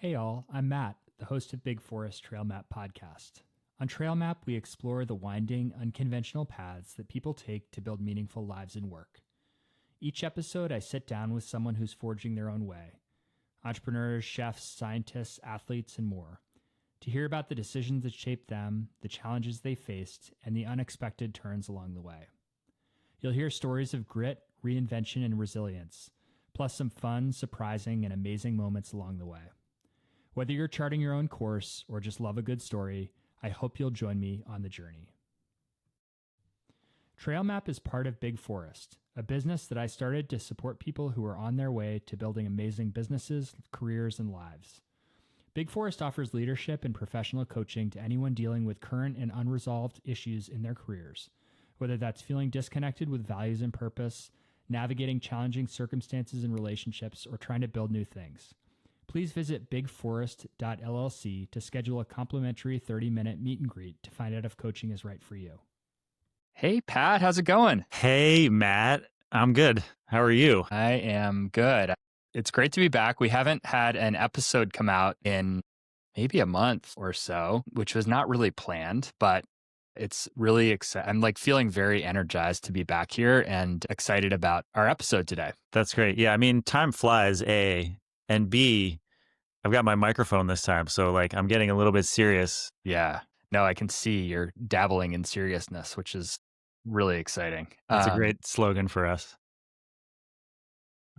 Hey all, I'm Matt, the host of Big Forest Trail Map podcast. On Trail Map, we explore the winding, unconventional paths that people take to build meaningful lives and work. Each episode, I sit down with someone who's forging their own way. Entrepreneurs, chefs, scientists, athletes, and more. To hear about the decisions that shaped them, the challenges they faced, and the unexpected turns along the way. You'll hear stories of grit, reinvention, and resilience, plus some fun, surprising, and amazing moments along the way. Whether you're charting your own course or just love a good story, I hope you'll join me on the journey. Trail Map is part of Big Forest, a business that I started to support people who are on their way to building amazing businesses, careers, and lives. Big Forest offers leadership and professional coaching to anyone dealing with current and unresolved issues in their careers, whether that's feeling disconnected with values and purpose, navigating challenging circumstances and relationships, or trying to build new things. Please visit bigforest.llc to schedule a complimentary 30-minute meet and greet to find out if coaching is right for you. Hey, Pat, how's it going? Hey, Matt. I'm good. How are you? I am good. It's great to be back. We haven't had an episode come out in maybe a month or so, which was not really planned, but it's really exciting. I'm like feeling very energized to be back here and excited about our episode today. That's great. Yeah, I mean, time flies, A, and B, I've got my microphone this time, so like I'm getting a little bit serious. Yeah. No, I can see you're dabbling in seriousness, which is really exciting. That's a great slogan for us.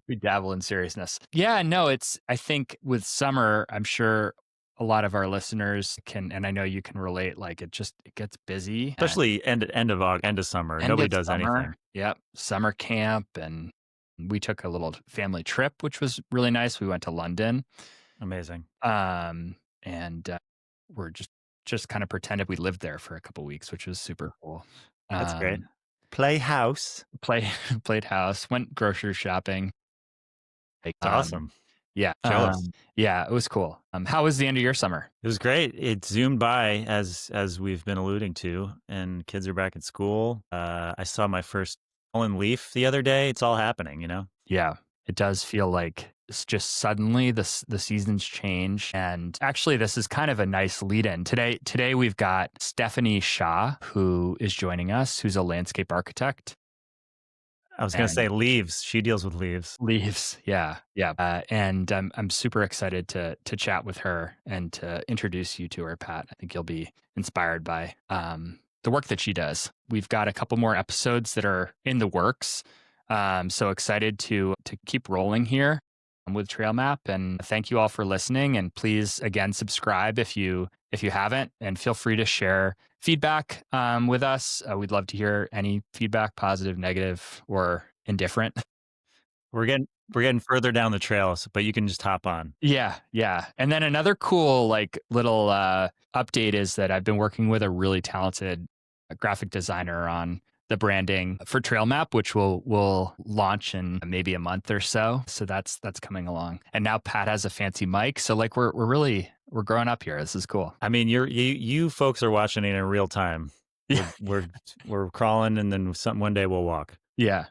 We dabble in seriousness. Yeah, no, I think with summer, I'm sure a lot of our listeners can, and I know you can relate, like it gets busy. Especially end of summer. Nobody does anything. Yep. Summer camp. And we took a little family trip, which was really nice. We went to London. Amazing. And we're just kind of pretended we lived there for a couple weeks, which was super cool. That's great. Played house, went grocery shopping. Awesome. Yeah. Jealous. Yeah, it was cool. How was the end of your summer? It was great. It zoomed by as we've been alluding to, and kids are back at school. I saw my first fallen leaf the other day. It's all happening, you know? Yeah, it does feel like it's just suddenly the seasons change. And actually, this is kind of a nice lead in. Today we've got Stephanie Hsia, who is joining us, who's a landscape architect. I was going to say leaves. She deals with leaves. Leaves, yeah. And I'm super excited to chat with her and to introduce you to her, Pat. I think you'll be inspired by the work that she does. We've got a couple more episodes that are in the works. So excited to keep rolling here with Trail Map. And thank you all for listening. And please, again, subscribe if you haven't, and feel free to share feedback with us. We'd love to hear any feedback, positive, negative, or indifferent. We're getting further down the trail, but you can just hop on. Yeah. And then another cool little update is that I've been working with a really talented graphic designer on the branding for Trail Map, which will launch in maybe a month or so. So that's coming along. And now Pat has a fancy mic. So like we're growing up here. This is cool. I mean, you folks are watching it in real time. Yeah. We're crawling, and then one day we'll walk. Yeah.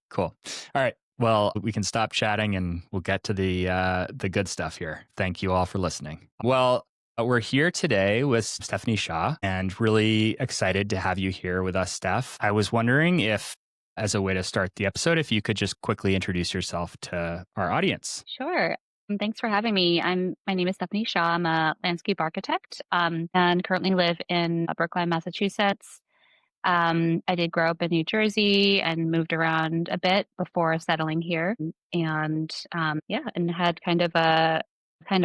Cool. All right. Well, we can stop chatting and we'll get to the good stuff here. Thank you all for listening. Well, we're here today with Stephanie Hsia, and really excited to have you here with us, Steph. I was wondering if, as a way to start the episode, if you could just quickly introduce yourself to our audience. Sure. Thanks for having me. My name is Stephanie Hsia. I'm a landscape architect and currently live in Brookline, Massachusetts. I did grow up in New Jersey and moved around a bit before settling here, and had kind of a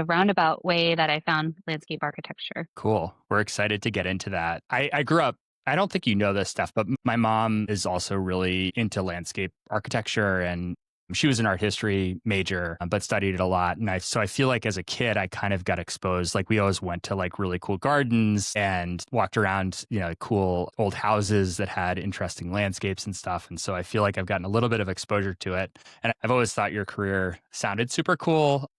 roundabout way that I found landscape architecture. Cool. We're excited to get into that. I grew up, I don't think you know this stuff, but my mom is also really into landscape architecture, and she was an art history major, but studied it a lot. And so I feel like as a kid, I kind of got exposed. Like we always went to like really cool gardens and walked around, cool old houses that had interesting landscapes and stuff. And so I feel like I've gotten a little bit of exposure to it. And I've always thought your career sounded super cool.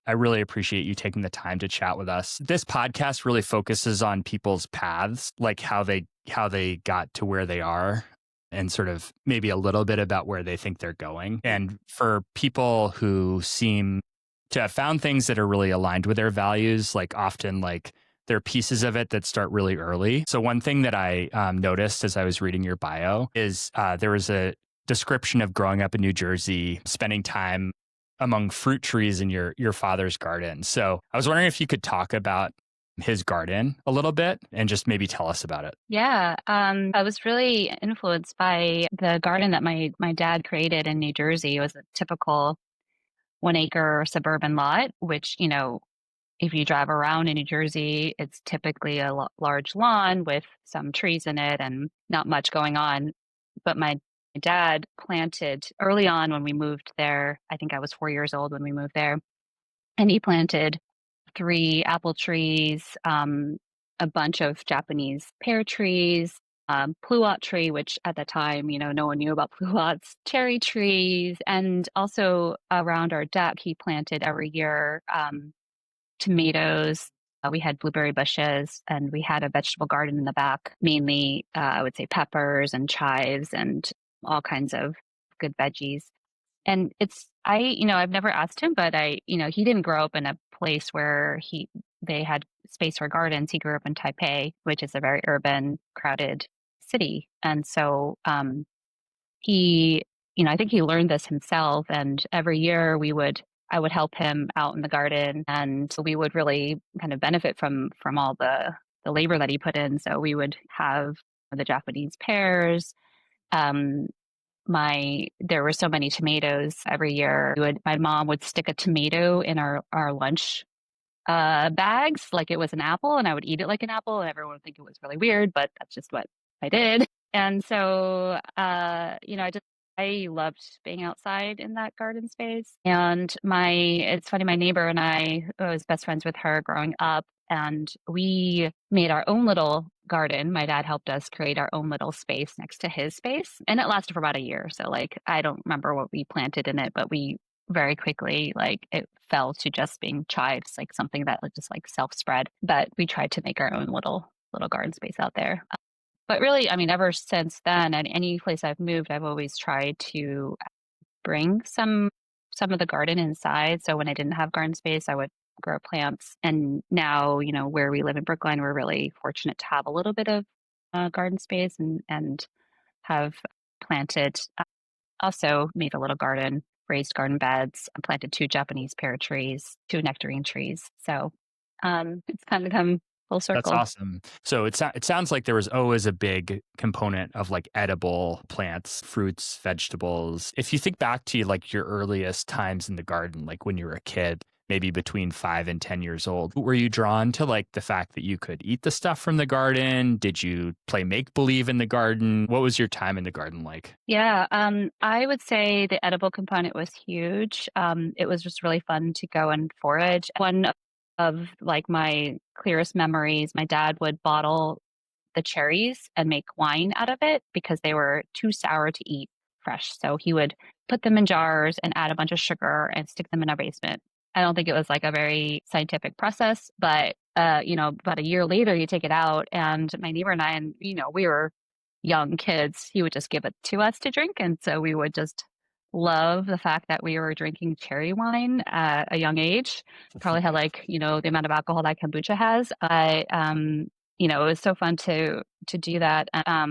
I really appreciate you taking the time to chat with us. This podcast really focuses on people's paths, like how they got to where they are, and sort of maybe a little bit about where they think they're going. And for people who seem to have found things that are really aligned with their values, like often like there are pieces of it that start really early. So one thing that I noticed as I was reading your bio is there was a description of growing up in New Jersey, spending time among fruit trees in your father's garden. So I was wondering if you could talk about his garden a little bit and just maybe tell us about it. Yeah, I was really influenced by the garden that my dad created in New Jersey. It was a typical 1 acre suburban lot, which, if you drive around in New Jersey, it's typically a large lawn with some trees in it and not much going on. But my dad planted early on when we moved there. I think I was 4 years old when we moved there, and he planted 3 apple trees, a bunch of Japanese pear trees, pluot tree, which at the time, no one knew about pluots, cherry trees, and also around our deck, he planted every year tomatoes. We had blueberry bushes, and we had a vegetable garden in the back, mainly, I would say, peppers and chives and all kinds of good veggies. And I've never asked him, but he didn't grow up in a place where they had space for gardens. He grew up in Taipei, which is a very urban, crowded city. And so, he, I think he learned this himself. And every year I would help him out in the garden, and we would really kind of benefit from all the labor that he put in. So we would have the Japanese pears. Um, there were so many tomatoes every year. My mom would stick a tomato in our lunch bags like it was an apple, and I would eat it like an apple, and everyone would think it was really weird, but that's just what I did. And so, I loved being outside in that garden space. And it's funny, my neighbor and I was best friends with her growing up, and we made our own little garden. My dad helped us create our own little space next to his space, and it lasted for about a year. So, like, I don't remember what we planted in it, but we very quickly, like, it fell to just being chives, like something that was just like self-spread. But we tried to make our own little garden space out there. But really, I mean, ever since then, at any place I've moved, I've always tried to bring some of the garden inside. So when I didn't have garden space, I would grow plants. And now, where we live in Brookline, we're really fortunate to have a little bit of garden space, and have planted, also made a little garden, raised garden beds, and planted 2 Japanese pear trees, 2 nectarine trees. So it's kind of come full That's circle. awesome. So it sounds like there was always a big component of like edible plants, fruits, vegetables. If you think back to like your earliest times in the garden, like when you were a kid, maybe between 5 and 10 years old, were you drawn to like the fact that you could eat the stuff from the garden? Did you play make believe in the garden? What was your time in the garden like? Yeah, I would say the edible component was huge. It was just really fun to go and forage. One of like my clearest memories, my dad would bottle the cherries and make wine out of it because they were too sour to eat fresh. So he would put them in jars and add a bunch of sugar and stick them in our basement. I don't think it was like a very scientific process, but about a year later, you take it out, and my neighbor and I, and we were young kids, he would just give it to us to drink, and so we would just love the fact that we were drinking cherry wine at a young age. Probably had like the amount of alcohol that kombucha has. It was so fun to do that. I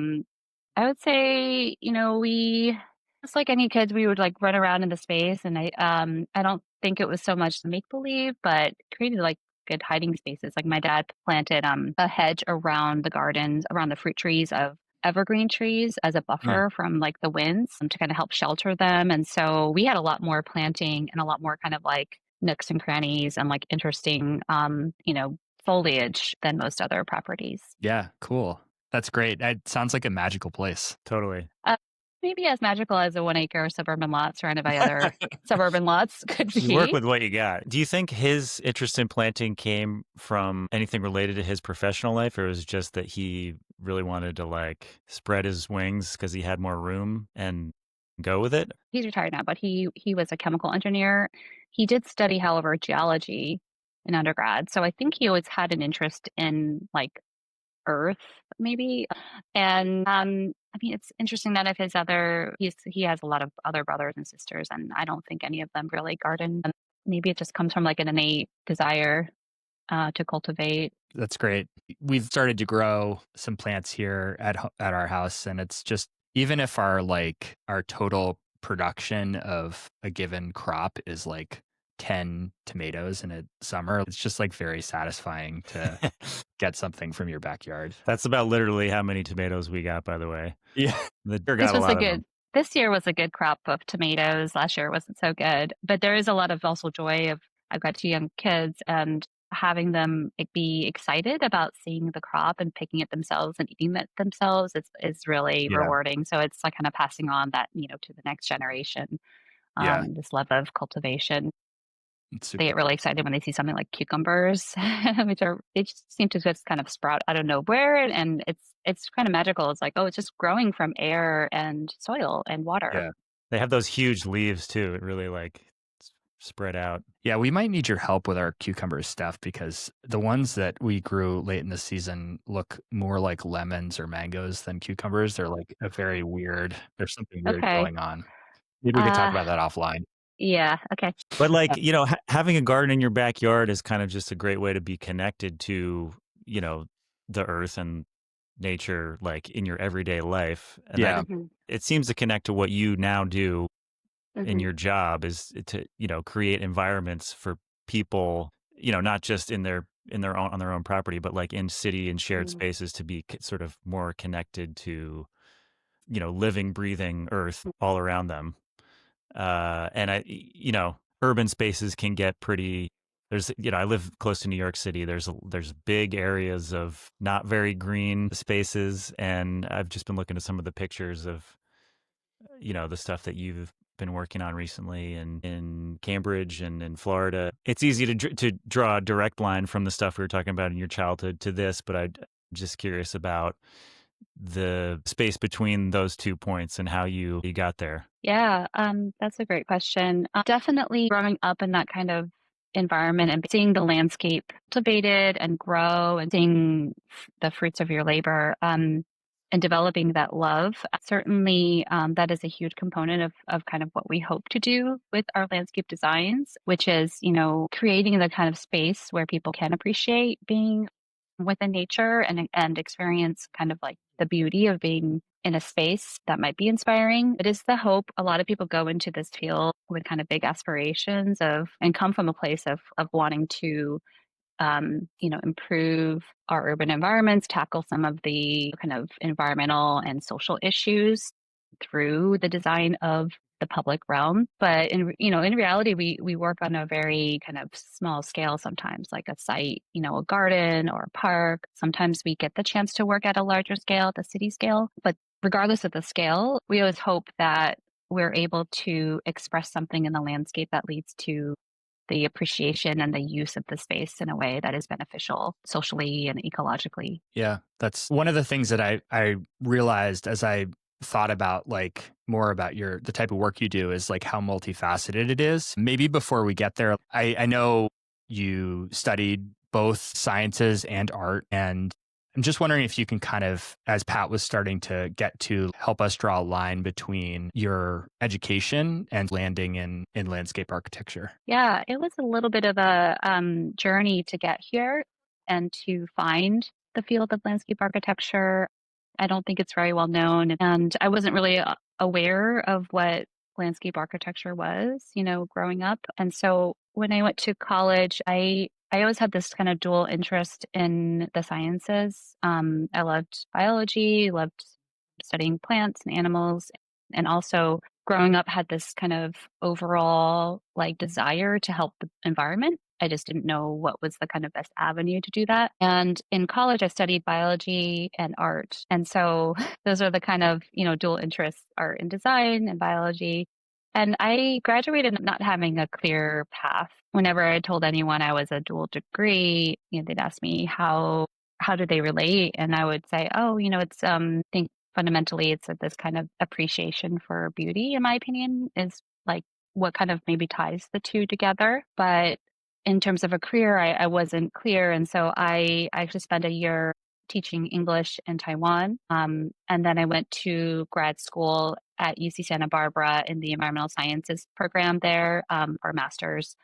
would say, we, just like any kids, we would like run around in the space, and I don't think it was so much make believe, but created like good hiding spaces. Like my dad planted a hedge around the gardens, around the fruit trees of evergreen trees as a Yeah. buffer from like the winds, to kind of help shelter them. And so we had a lot more planting and a lot more kind of like nooks and crannies and like interesting, foliage than most other properties. Yeah, cool. That's great. It sounds like a magical place. Totally. Uh, Maybe as magical as a 1 acre suburban lot surrounded by other suburban lots could You work be. with what you got. Do you think his interest in planting came from anything related to his professional life, or was it just that he really wanted to like spread his wings because he had more room and go with it? He's retired now, but he was a chemical engineer. He did study, however, geology in undergrad. So I think he always had an interest in like Earth, maybe. And I mean, it's interesting that he has a lot of other brothers and sisters, and I don't think any of them really garden. maybe it just comes from like an innate desire to cultivate. That's great. We've started to grow some plants here at our house, and it's just even if our total production of a given crop is like 10 tomatoes in a summer, it's just like very satisfying to get something from your backyard. That's about literally how many tomatoes we got, by the way. Yeah. The deer This got a was a lot of them. good this year was a good crop of tomatoes. Last year wasn't so good, but there is a lot of also joy of I've got 2 young kids and having them be excited about seeing the crop and picking it themselves and eating it themselves is really Yeah. rewarding. So it's like kind of passing on that, to the next generation, Yeah. this love of cultivation. It's They super get really cool. excited when they see something like cucumbers, they just seem to just kind of sprout out of nowhere, and it's kind of magical. It's like, oh, it's just growing from air and soil and water. Yeah. They have those huge leaves too. It really spread out. Yeah, we might need your help with our cucumber stuff because the ones that we grew late in the season look more like lemons or mangoes than cucumbers. They're like there's something weird Okay. going on. Maybe we could talk Uh, about that offline. yeah. Okay. But Uh, having a garden in your backyard is kind of just a great way to be connected to, you know, the earth and nature, like in your everyday life. And that Yeah. mhm, it seems to connect to what you now do in mhm, your job is to, create environments for people, not just in their own on their own property, but like in city and shared mm, spaces to be sort of more connected to, living, breathing earth all around them. And urban spaces can get pretty. I live close to New York City. There's big areas of not very green spaces, and I've just been looking at some of the pictures of, the stuff that you've been working on recently in Cambridge and in Florida. It's easy to draw a direct line from the stuff we were talking about in your childhood to this, but I'm just curious about the space between those 2 points and how you got there. yeah. That's a great question. Definitely growing up in that kind of environment and seeing the landscape cultivated and grow and seeing the fruits of your labor. And developing that love, certainly that is a huge component of kind of what we hope to do with our landscape designs, which is, creating the kind of space where people can appreciate being within nature and experience kind of like the beauty of being in a space that might be inspiring. It is the hope. A lot of people go into this field with kind of big aspirations of and come from a place of wanting to improve our urban environments, tackle some of the kind of environmental and social issues through the design of the public realm. But in reality, we work on a very kind of small scale sometimes, like a site, a garden or a park. Sometimes we get the chance to work at a larger scale, the city scale. But regardless of the scale, we always hope that we're able to express something in the landscape that leads to the appreciation and the use of the space in a way that is beneficial socially and ecologically. Yeah. That's one of the things that I realized as I thought about like more about the type of work you do is like how multifaceted it is. Maybe before we get there, I know you studied both sciences and art, and I'm just wondering if you can kind of, as Pat was starting to get to, help us draw a line between your education and landing in landscape architecture. Yeah, it was a little bit of a journey to get here and to find the field of landscape architecture. I don't think it's very well known, and I wasn't really aware of what landscape architecture was, growing up. And so when I went to college, I always had this kind of dual interest in the sciences. I loved biology, loved studying plants and animals, and also growing up had this kind of overall like desire to help the environment. I just didn't know what was the kind of best avenue to do that. And in college, I studied biology and art. And so those are the kind of, dual interests, art and design and biology. And I graduated not having a clear path. Whenever I told anyone I was a dual degree, they'd ask me how do they relate? And I would say, oh, it's I think fundamentally it's this kind of appreciation for beauty, in my opinion, is like what kind of maybe ties the two together. But in terms of a career, I wasn't clear. And so I actually spent a year teaching English in Taiwan. And then I went to grad school at UC Santa Barbara in the environmental sciences program there for a master's.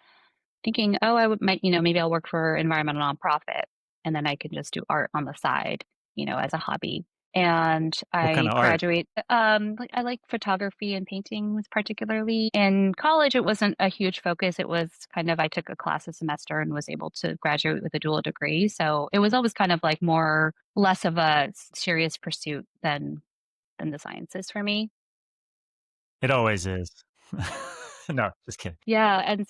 thinking, oh, might, maybe I'll work for an environmental nonprofit and then I can just do art on the side, as a hobby. And What kind I of art? graduate. I like photography and paintings particularly. In college, it wasn't a huge focus. It was kind of I took a class a semester and was able to graduate with a dual degree. So it was always kind of like more less of a serious pursuit than the sciences for me. It always is. No, just kidding. Yeah, and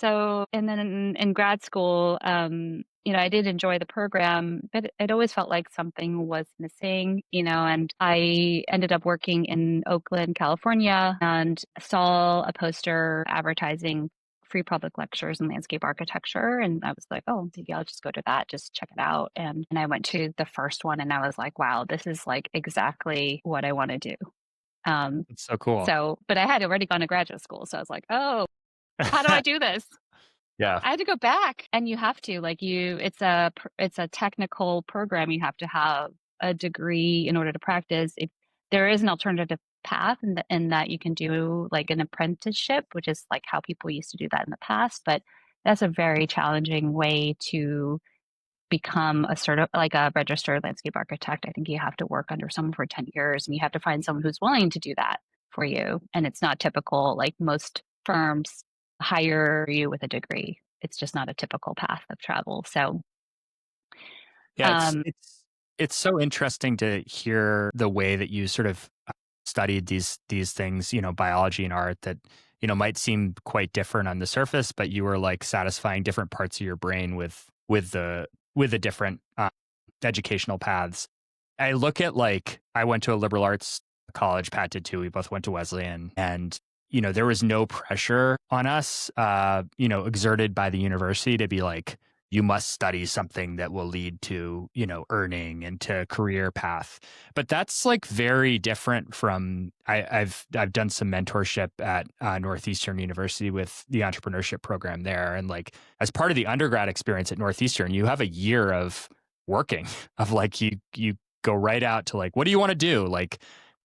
then in grad school, I did enjoy the program, but it always felt like something was missing, and I ended up working in Oakland, California, and saw a poster advertising free public lectures in landscape architecture, and I was like, oh, maybe I'll just go to that, just check it out. And I went to the first one, and I was like, wow, this is like exactly what I want to do. Um, It's so cool. but I had already gone to graduate school, so I was like, oh, how do I do this? Yeah. I had to go back, and you have to it's a technical program. You have to have a degree in order to practice. If there is an alternative path in that you can do like an apprenticeship, which is like how people used to do that in the past, but that's a very challenging way to become a sort of like a registered landscape architect. I think you have to work under someone for 10 years and you have to find someone who's willing to do that for you. And it's not typical, like most firms hire you with a degree. It's just not a typical path of travel. So, Yeah, um, it's so interesting to hear the way that you sort of studied these things, biology and art that, might seem quite different on the surface, but you were like satisfying different parts of your brain with the different educational paths. I look at like I went to a liberal arts college, Pat did too. We both went to Wesleyan, and there was no pressure on us, exerted by the university to be like, you must study something that will lead to, earning and to career path. But that's like very different from I've done some mentorship at Northeastern University with the entrepreneurship program there, and like as part of the undergrad experience at Northeastern, you have a year of working of like you go right out to like, what do you want to do? Like,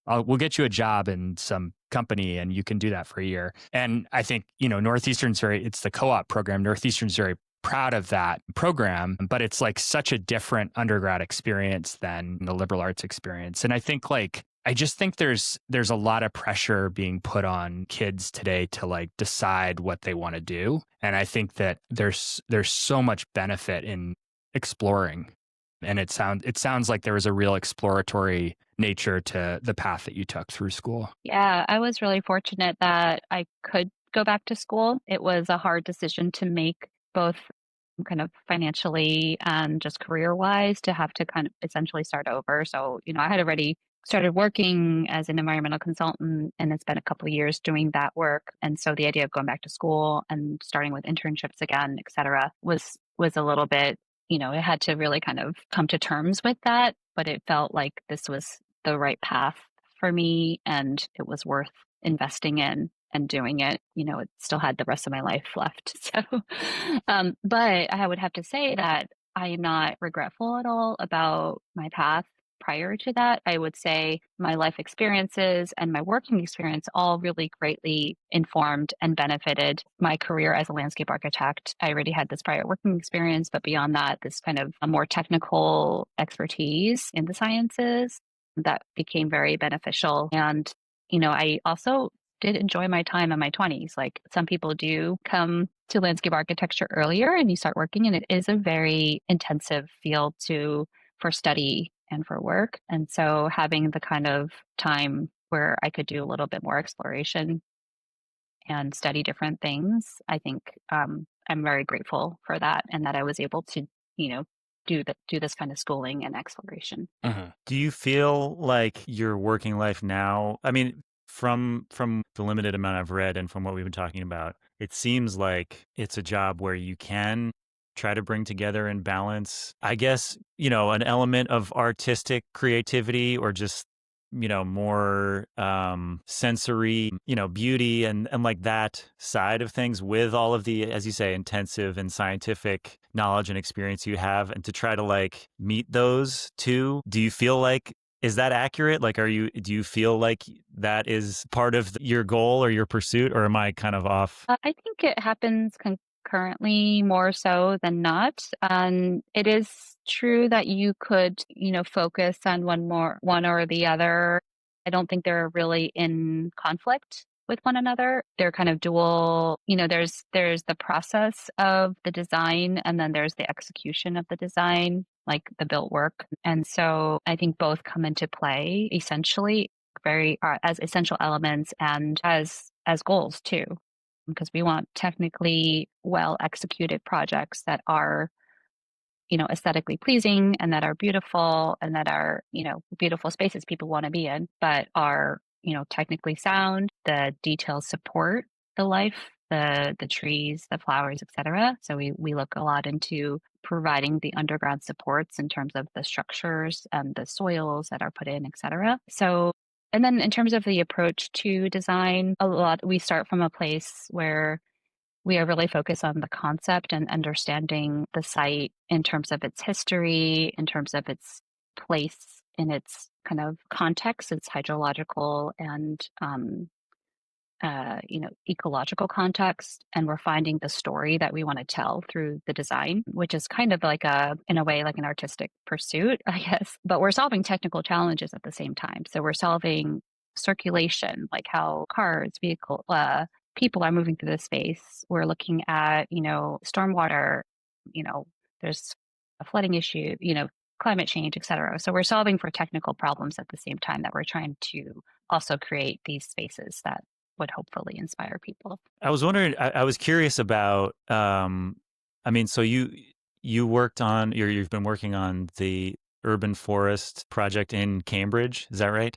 we'll get you a job in some company and you can do that for a year. And I think, it's the co-op program. Northeastern's very proud of that program, but it's like such a different undergrad experience than the liberal arts experience. And I think I just think there's a lot of pressure being put on kids today to like decide what they want to do. And I think that there's so much benefit in exploring. And it sounds like there was a real exploratory nature to the path that you took through school. yeah, I was really fortunate that I could go back to school. It was a hard decision to make, both kind of financially and just career wise, to have to kind of essentially start over. So, I had already started working as an environmental consultant and it's been a couple of years doing that work. And so the idea of going back to school and starting with internships again, et cetera, was a little bit, it had to really kind of come to terms with that. But it felt like this was the right path for me and it was worth investing in and doing it. It still had the rest of my life left. So, but I would have to say that I am not regretful at all about my path prior to that. I would say my life experiences and my working experience all really greatly informed and benefited my career as a landscape architect. I already had this prior working experience, but beyond that, this kind of a more technical expertise in the sciences that became very beneficial. And, I also did enjoy my time in my 20s. Like some people do come to landscape architecture earlier and you start working, and it is a very intensive field for study and for work. And so having the kind of time where I could do a little bit more exploration and study different things, I think I'm very grateful for that and that I was able to, do this kind of schooling and exploration. Do you feel like your working life now, I mean, from the limited amount I've read and from what we've been talking about, it seems like it's a job where you can try to bring together and balance, I guess, an element of artistic creativity or just, more sensory, beauty and like that side of things with all of the, as you say, intensive and scientific knowledge and experience you have, and to try to like meet those two. Do you feel like, is that accurate? Like, do you feel like that is part of your goal or your pursuit, or am I kind of off? I think it happens currently more so than not. It is true that you could, focus on one or the other. I don't think they're really in conflict with one another. They're kind of dual, there's the process of the design and then there's the execution of the design, like the built work. And so I think both come into play essentially very as essential elements and as goals too, because we want technically well executed projects that are aesthetically pleasing and that are beautiful and that are beautiful spaces people want to be in, but are technically sound. The details support the life, the trees, the flowers, etc. So we look a lot into providing the underground supports in terms of the structures and the soils that are put in, etc. So, and then in terms of the approach to design, we start from a place where we are really focused on the concept and understanding the site in terms of its history, in terms of its place in its kind of context, its hydrological and ecological context. And we're finding the story that we want to tell through the design, which is kind of like in a way, like an artistic pursuit, I guess. But we're solving technical challenges at the same time. So we're solving circulation, like how people are moving through the space. We're looking at, stormwater, there's a flooding issue, climate change, et cetera. So we're solving for technical problems at the same time that we're trying to also create these spaces that would hopefully inspire people. I was wondering, I was curious about, so you've been working on the urban forest project in Cambridge. Is that right?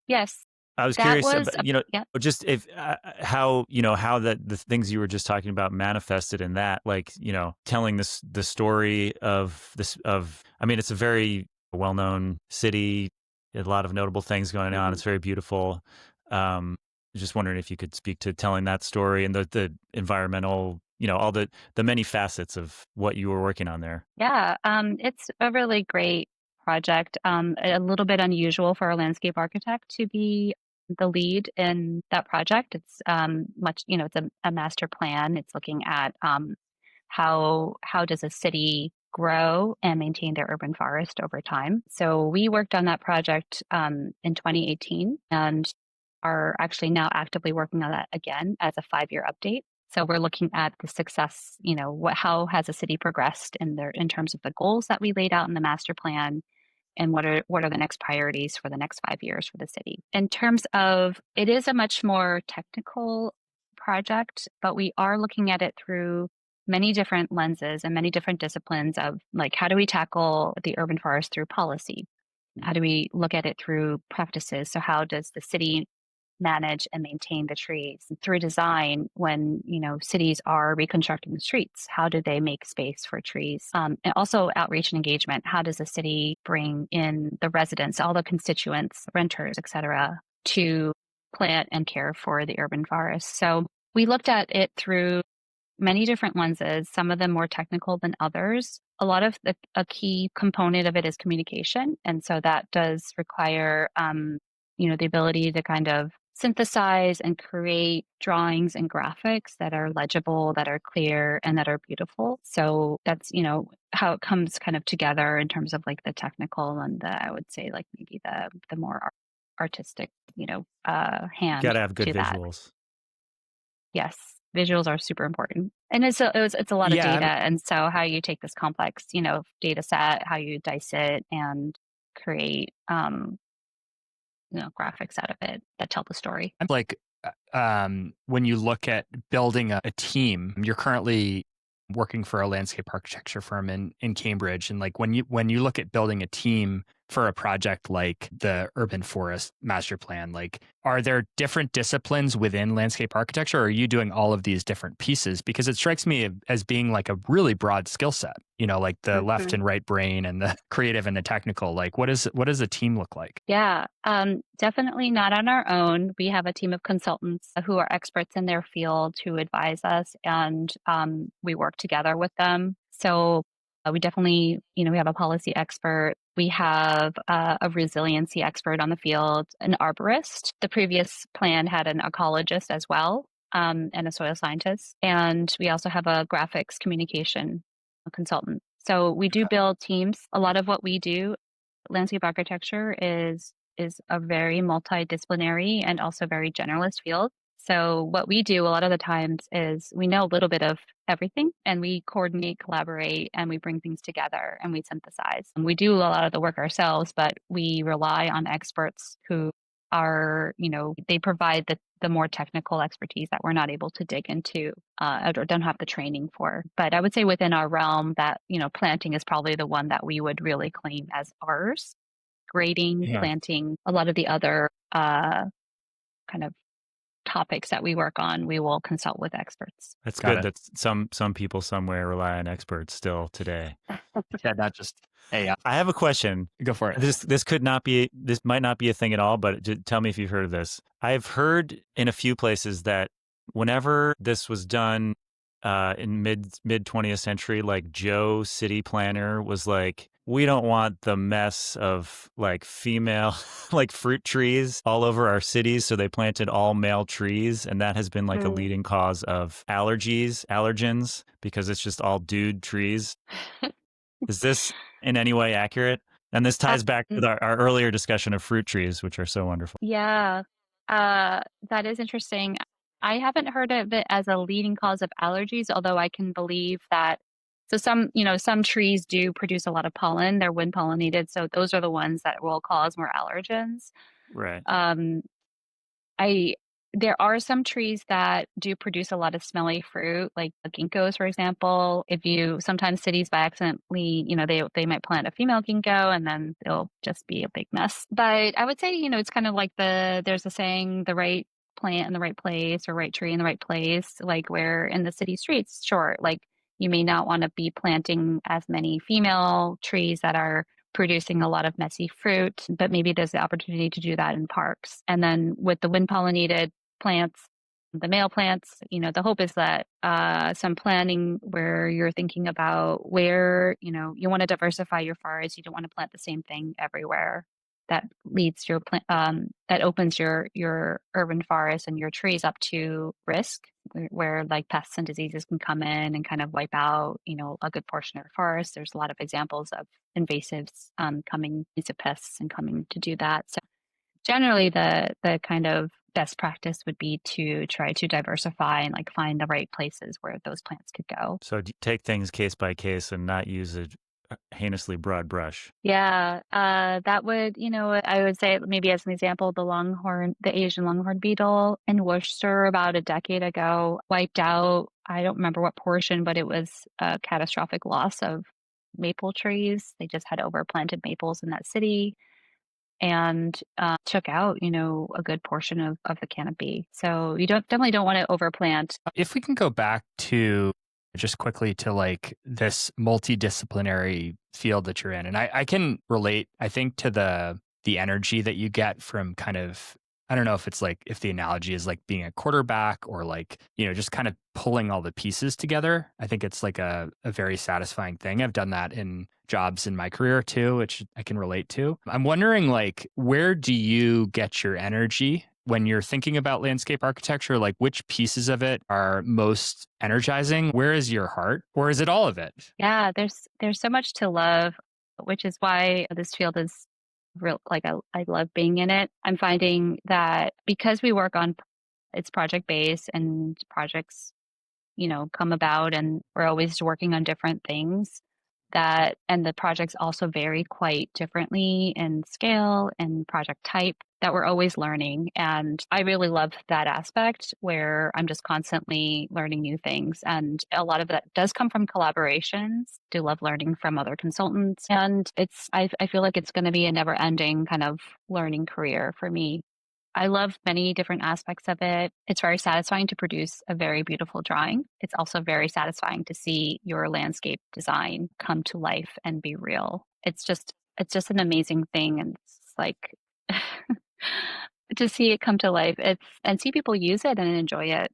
Yes. I was curious about, just if how the things you were just talking about manifested in that, like, telling the story of this it's a very well-known city, a lot of notable things going on. It's very beautiful. Just wondering if you could speak to telling that story and the environmental, all the many facets of what you were working on there. Yeah, it's a really great project. A little bit unusual for a landscape architect to be the lead in that project. It's it's a master plan. It's looking at how does a city grow and maintain their urban forest over time. So we worked on that project in 2018 and are actually now actively working on that again as a 5-year update. So we're looking at the success, how has a city progressed in terms of the goals that we laid out in the master plan, and what are the next priorities for the next 5 years for the city. In terms of, it is a much more technical project, but we are looking at it through many different lenses and many different disciplines of, like, how do we tackle the urban forest through policy? How do we look at it through practices? So how does the city manage and maintain the trees through design? When cities are reconstructing the streets, how do they make space for trees? And also outreach and engagement. How does the city bring in the residents, all the constituents, renters, etc., to plant and care for the urban forest? So we looked at it through many different lenses, some of them more technical than others. A lot of a key component of it is communication, and so that does require the ability to kind of synthesize and create drawings and graphics that are legible, that are clear, and that are beautiful. So that's, how it comes kind of together in terms of like the technical and I would say like maybe the more artistic, hand. Got to have good to visuals. That. Yes, visuals are super important. And it's a lot of data. And so how you take this complex, data set, how you dice it and create graphics out of it that tell the story. Like when you look at building a team, you're currently working for a landscape architecture firm in Cambridge, and like when you look at building a team for a project like the urban forest master plan, like, are there different disciplines within landscape architecture, or are you doing all of these different pieces? Because it strikes me as being like a really broad skill set, like the left and right brain and the creative and the technical. Like, what does a team look like? Yeah, definitely not on our own. We have a team of consultants who are experts in their field who advise us, and we work together with them. So we definitely, we have a policy expert. We have a resiliency expert on the field, an arborist. The previous plan had an ecologist as well. and a soil scientist. And we also have a graphics communication consultant. So we do build teams. A lot of what we do, landscape architecture is a very multidisciplinary and also very generalist field. So what we do a lot of the times is we know a little bit of everything and we coordinate, collaborate, and we bring things together and we synthesize. And we do a lot of the work ourselves, but we rely on experts who are, they provide the more technical expertise that we're not able to dig into or don't have the training for. But I would say within our realm that, planting is probably the one that we would really claim as ours. Grading, Yeah. planting, a lot of the other kind of topics that we work on, we will consult with experts. That's Got good it. that some people somewhere rely on experts still today. Yeah, not just, hey, I have a question. go for it. This might not be a thing at all, but tell me if you've heard of this. I've heard in a few places that whenever this was done in mid 20th century, like Joe city planner was like, we don't want the mess of like female like fruit trees all over our cities, so they planted all male trees, and that has been like a leading cause of allergens, because it's just all dude trees. Is this in any way accurate? And this ties back to our earlier discussion of fruit trees, which are so wonderful. Yeah, that is interesting. I haven't heard of it as a leading cause of allergies, although I can believe that. So some trees do produce a lot of pollen. They're wind pollinated, so those are the ones that will cause more allergens. Right. Um, I There are some trees that do produce a lot of smelly fruit, like the ginkgos, for example. If you sometimes cities by accidentally, they might plant a female ginkgo and then it'll just be a big mess. But I would say, it's kind of like there's a saying, the right plant in the right place or right tree in the right place, like where in the city streets, sure, like you may not want to be planting as many female trees that are producing a lot of messy fruit, but maybe there's the opportunity to do that in parks. And then with the wind pollinated plants, the male plants, the hope is that some planning where you're thinking about where, you want to diversify your forest. You don't want to plant the same thing everywhere. That leads your plant, that opens your urban forest and your trees up to risk, where like pests and diseases can come in and kind of wipe out, a good portion of the forest. There's a lot of examples of invasives coming, these pests and coming to do that. So generally the kind of best practice would be to try to diversify and like find the right places where those plants could go. So take things case by case and not use a heinously broad brush. Yeah, that would, I would say maybe as an example, the Asian longhorn beetle in Worcester about a decade ago wiped out, I don't remember what portion, but it was a catastrophic loss of maple trees. They just had overplanted maples in that city and took out, a good portion of the canopy. So you definitely don't want to overplant. If we can go back to just quickly to like this multidisciplinary field that you're in, and I can relate, I think, to the energy that you get from kind of, I don't know if it's like, if the analogy is like being a quarterback or like, just kind of pulling all the pieces together. I think it's like a very satisfying thing. I've done that in jobs in my career too, which I can relate to. I'm wondering, like, where do you get your energy when you're thinking about landscape architecture? Like, which pieces of it are most energizing? Where is your heart, or is it all of it? Yeah, there's so much to love, which is why this field is real. Like I love being in it. I'm finding that because we work on it's project based and projects, come about and we're always working on different things and the projects also vary quite differently in scale and project type, that we're always learning. And I really love that aspect where I'm just constantly learning new things. And a lot of that does come from collaborations. Do love learning from other consultants. And I feel like it's going to be a never ending kind of learning career for me. I love many different aspects of it. It's very satisfying to produce a very beautiful drawing. It's also very satisfying to see your landscape design come to life and be real. It's just an amazing thing, and it's like to see it come to life. And see people use it and enjoy it.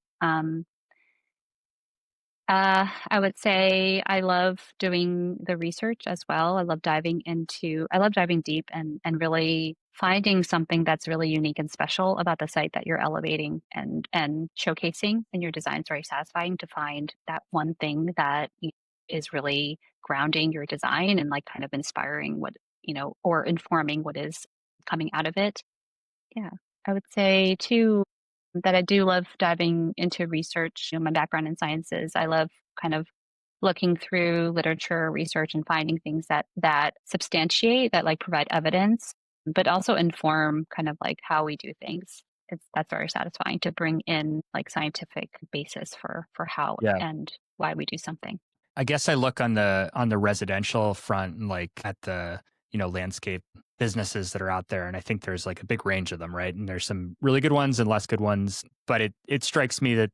I would say I love doing the research as well. I love diving deep and really finding something that's really unique and special about the site that you're elevating and showcasing in your design. It's very satisfying to find that one thing that is really grounding your design and like kind of inspiring what, or informing what is coming out of it. Yeah. I would say too that I do love diving into research. My background in sciences, I love kind of looking through literature, research, and finding things that substantiate, that like provide evidence, but also inform kind of like how we do things. That's very satisfying to bring in like scientific basis for how Yeah. and why we do something. I guess I look on the residential front and like at the, landscape businesses that are out there. And I think there's like a big range of them, right? And there's some really good ones and less good ones. But it strikes me that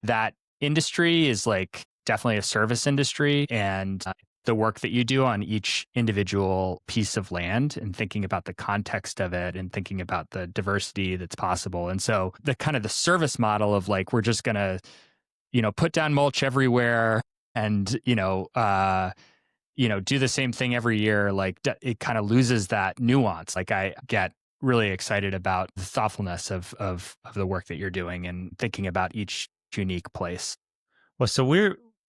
that industry is like definitely a service industry. And the work that you do on each individual piece of land and thinking about the context of it and thinking about the diversity that's possible. And so the kind of the service model of like, we're just going to, put down mulch everywhere and do the same thing every year, like it kind of loses that nuance. Like I get really excited about the thoughtfulness of the work that you're doing and thinking about each unique place. Well, so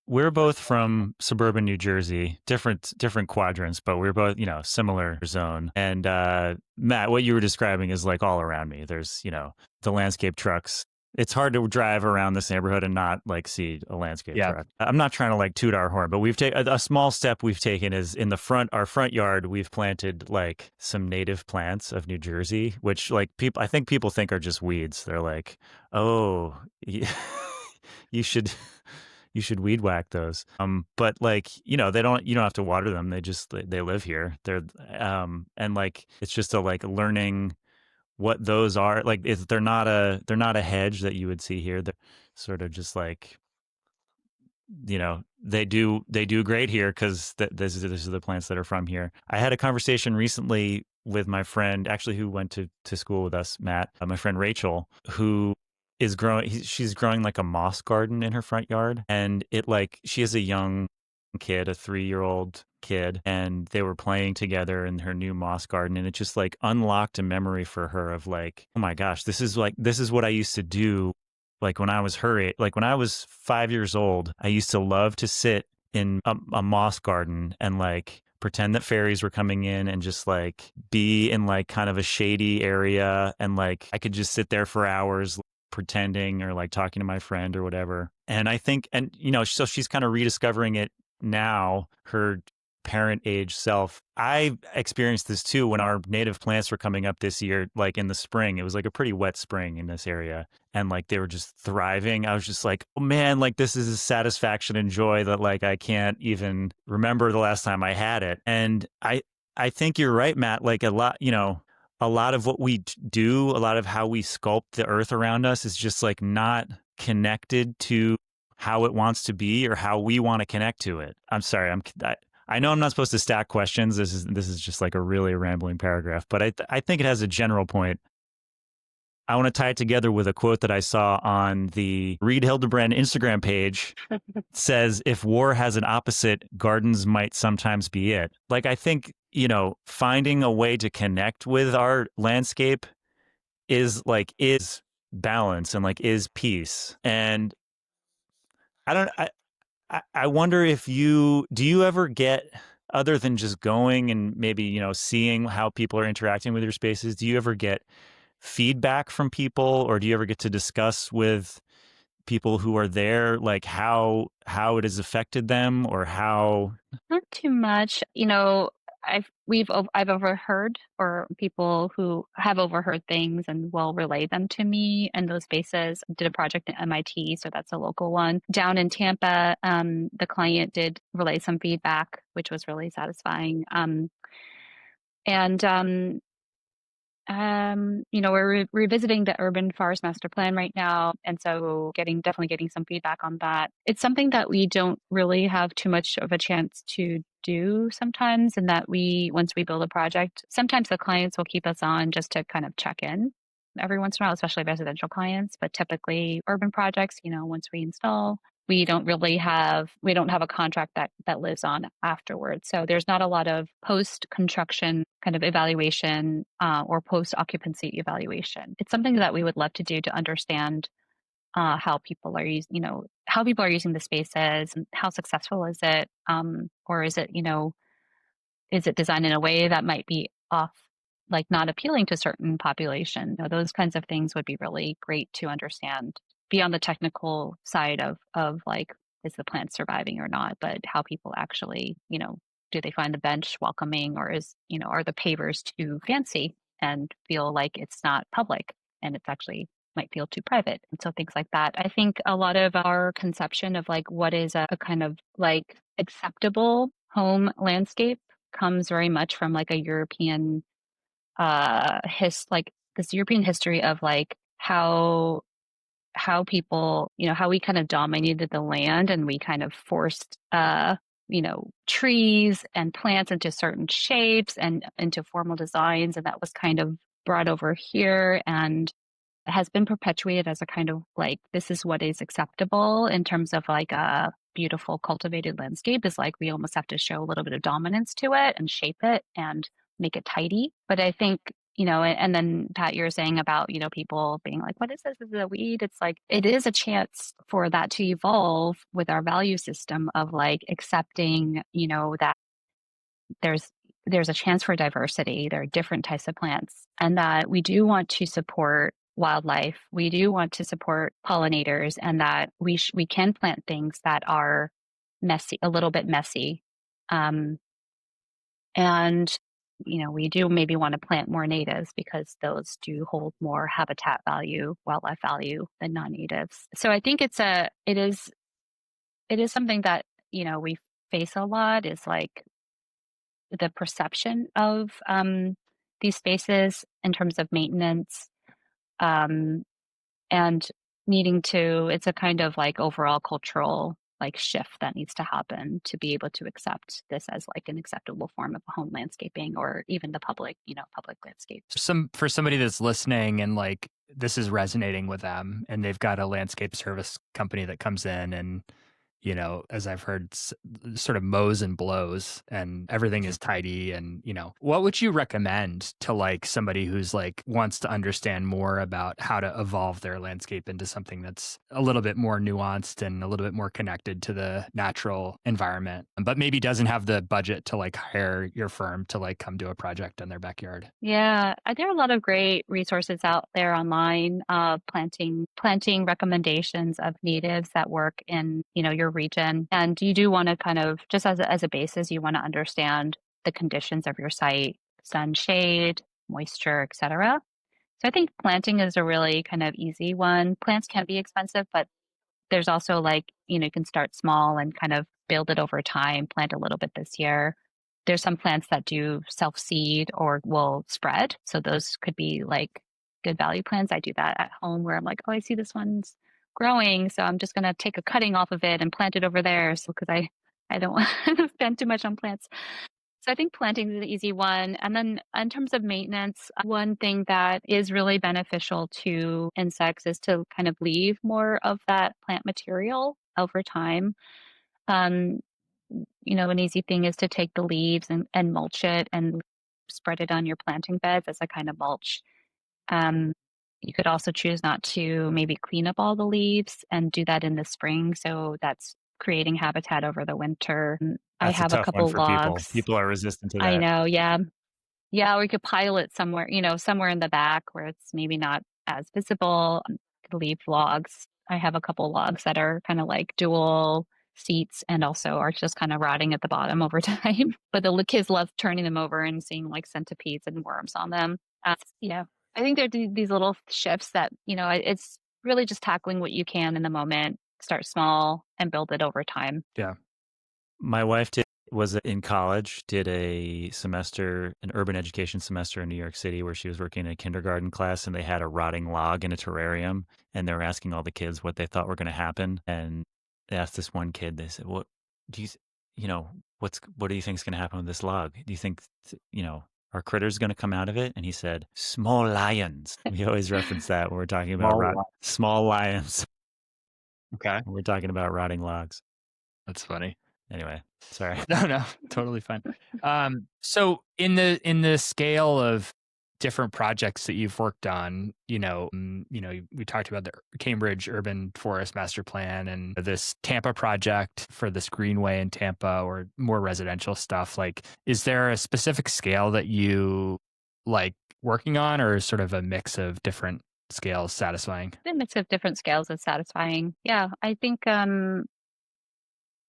we're both from suburban New Jersey, different quadrants, but we're both, similar zone. And Matt, what you were describing is like all around me. There's, the landscape trucks. It's hard to drive around this neighborhood and not like see a landscape Yeah. truck. I'm not trying to like toot our horn, but we've taken a small step we've taken is in our front yard, we've planted like some native plants of New Jersey, which like I think people think are just weeds. They're like, oh, you should weed whack those. But like, you don't have to water them. They live here. And like, it's just a like learning what those are. Like, they're not a hedge that you would see here. They're sort of just like, they do great here because this is the plants that are from here. I had a conversation recently with my friend, actually, who went to school with us, Matt, my friend Rachel, who is she's growing like a moss garden in her front yard. And she has a young kid, a 3-year-old kid, and they were playing together in her new moss garden. And it just like unlocked a memory for her of like, oh my gosh, this is what I used to do. Like when I was her age, like when I was 5 years old, I used to love to sit in a moss garden and like pretend that fairies were coming in and just like be in like kind of a shady area. And like I could just sit there for hours pretending or like talking to my friend or whatever. And I think, so she's kind of rediscovering it now, her parent age self. I experienced this too when our native plants were coming up this year, like in the spring. It was like a pretty wet spring in this area. And like they were just thriving. I was just like, oh man, like this is a satisfaction and joy that like I can't even remember the last time I had it. And I think you're right, Matt. Like a lot of what we do, a lot of how we sculpt the earth around us is just like not connected to how it wants to be or how we want to connect to it. I'm sorry. I know I'm not supposed to stack questions. This is just like a really rambling paragraph, but I think it has a general point. I want to tie it together with a quote that I saw on the Reed Hildebrand Instagram page. It says, if war has an opposite, gardens might sometimes be it. Like, I think, finding a way to connect with our landscape is balance and like is peace. And I wonder if do you ever get, other than just going and maybe, seeing how people are interacting with your spaces, do you ever get feedback from people, or do you ever get to discuss with people who are there, like how it has affected them or how? Not too much. I've overheard, or people who have overheard things and will relay them to me in those spaces. I did a project at MIT, so that's a local one. Down in Tampa, the client did relay some feedback, which was really satisfying. And we're revisiting the urban forest master plan right now. And so definitely getting some feedback on that. It's something that we don't really have too much of a chance to do sometimes. And that once we build a project, sometimes the clients will keep us on just to kind of check in every once in a while, especially residential clients, but typically urban projects, once we install, we don't have a contract that lives on afterwards. So there's not a lot of post construction kind of evaluation or post occupancy evaluation. It's something that we would love to do to understand how people are using, how people are using the spaces, and how successful is it, or is it, is it designed in a way that might be off, like not appealing to certain population? Those kinds of things would be really great to understand beyond the technical side of like, is the plant surviving or not, but how people actually, do they find the bench welcoming, or are the pavers too fancy and feel like it's not public and it's actually might feel too private. And so things like that. I think a lot of our conception of like what is a kind of like acceptable home landscape comes very much from like a European like this European history of like how people, how we kind of dominated the land and we kind of forced trees and plants into certain shapes and into formal designs, and that was kind of brought over here and has been perpetuated as a kind of like, this is what is acceptable in terms of like a beautiful cultivated landscape, is like we almost have to show a little bit of dominance to it and shape it and make it tidy. But I think, and then Pat, you're saying about, people being like, what is this? Is it a weed? It's like, it is a chance for that to evolve with our value system of like accepting, that there's a chance for diversity. There are different types of plants, and that we do want to support wildlife. We do want to support pollinators, and that we can plant things that are messy, a little bit messy. And we do maybe want to plant more natives because those do hold more habitat value, wildlife value than non-natives. So I think it is something that, we face a lot, is like the perception of these spaces in terms of maintenance, and it's a kind of like overall cultural like shift that needs to happen to be able to accept this as like an acceptable form of home landscaping, or even the public landscape. For somebody that's listening and like this is resonating with them, and they've got a landscape service company that comes in and, as I've heard, sort of mows and blows and everything is tidy. And, what would you recommend to like somebody who's like wants to understand more about how to evolve their landscape into something that's a little bit more nuanced and a little bit more connected to the natural environment, but maybe doesn't have the budget to like hire your firm to like come do a project in their backyard? Yeah, there are a lot of great resources out there online, planting recommendations of natives that work in, your region. And you do want to kind of, just as a basis, you want to understand the conditions of your site, sun, shade, moisture, etc. So I think planting is a really kind of easy one. Plants can be expensive, but there's also like, you can start small and kind of build it over time, plant a little bit this year. There's some plants that do self-seed or will spread. So those could be like good value plants. I do that at home where I'm like, oh, I see this one's growing, so I'm just going to take a cutting off of it and plant it over there. So because I don't want to spend too much on plants. So I think planting is an easy one. And then in terms of maintenance, one thing that is really beneficial to insects is to kind of leave more of that plant material over time. Um, an easy thing is to take the leaves and mulch it and spread it on your planting beds as a kind of mulch. Um, you could also choose not to maybe clean up all the leaves and do that in the spring. So that's creating habitat over the winter. I That's a have a tough one couple for people. logs. People are resistant to I that. know, yeah. Yeah, or we could pile it somewhere, somewhere in the back where it's maybe not as visible. Could leave logs. I have a couple logs that are kind of like dual seats and also are just kind of rotting at the bottom over time. But the kids love turning them over and seeing like centipedes and worms on them. Yeah, I think there are these little shifts that, it's really just tackling what you can in the moment, start small and build it over time. Yeah. My wife was in college, did an urban education semester in New York City where she was working in a kindergarten class, and they had a rotting log in a terrarium, and they were asking all the kids what they thought were going to happen. And they asked this one kid, they said, what do what do you think is going to happen with this log? Do you think, are critters going to come out of it? And he said, small lions. We always reference that when we're talking about small lions. Okay. We're talking about rotting logs. That's funny. Anyway, sorry. No, totally fine. So in the scale of different projects that you've worked on, we talked about the Cambridge Urban Forest Master Plan and this Tampa project for this greenway in Tampa or more residential stuff. Like, is there a specific scale that you like working on, or is sort of a mix of different scales satisfying? The mix of different scales is satisfying. Yeah, I think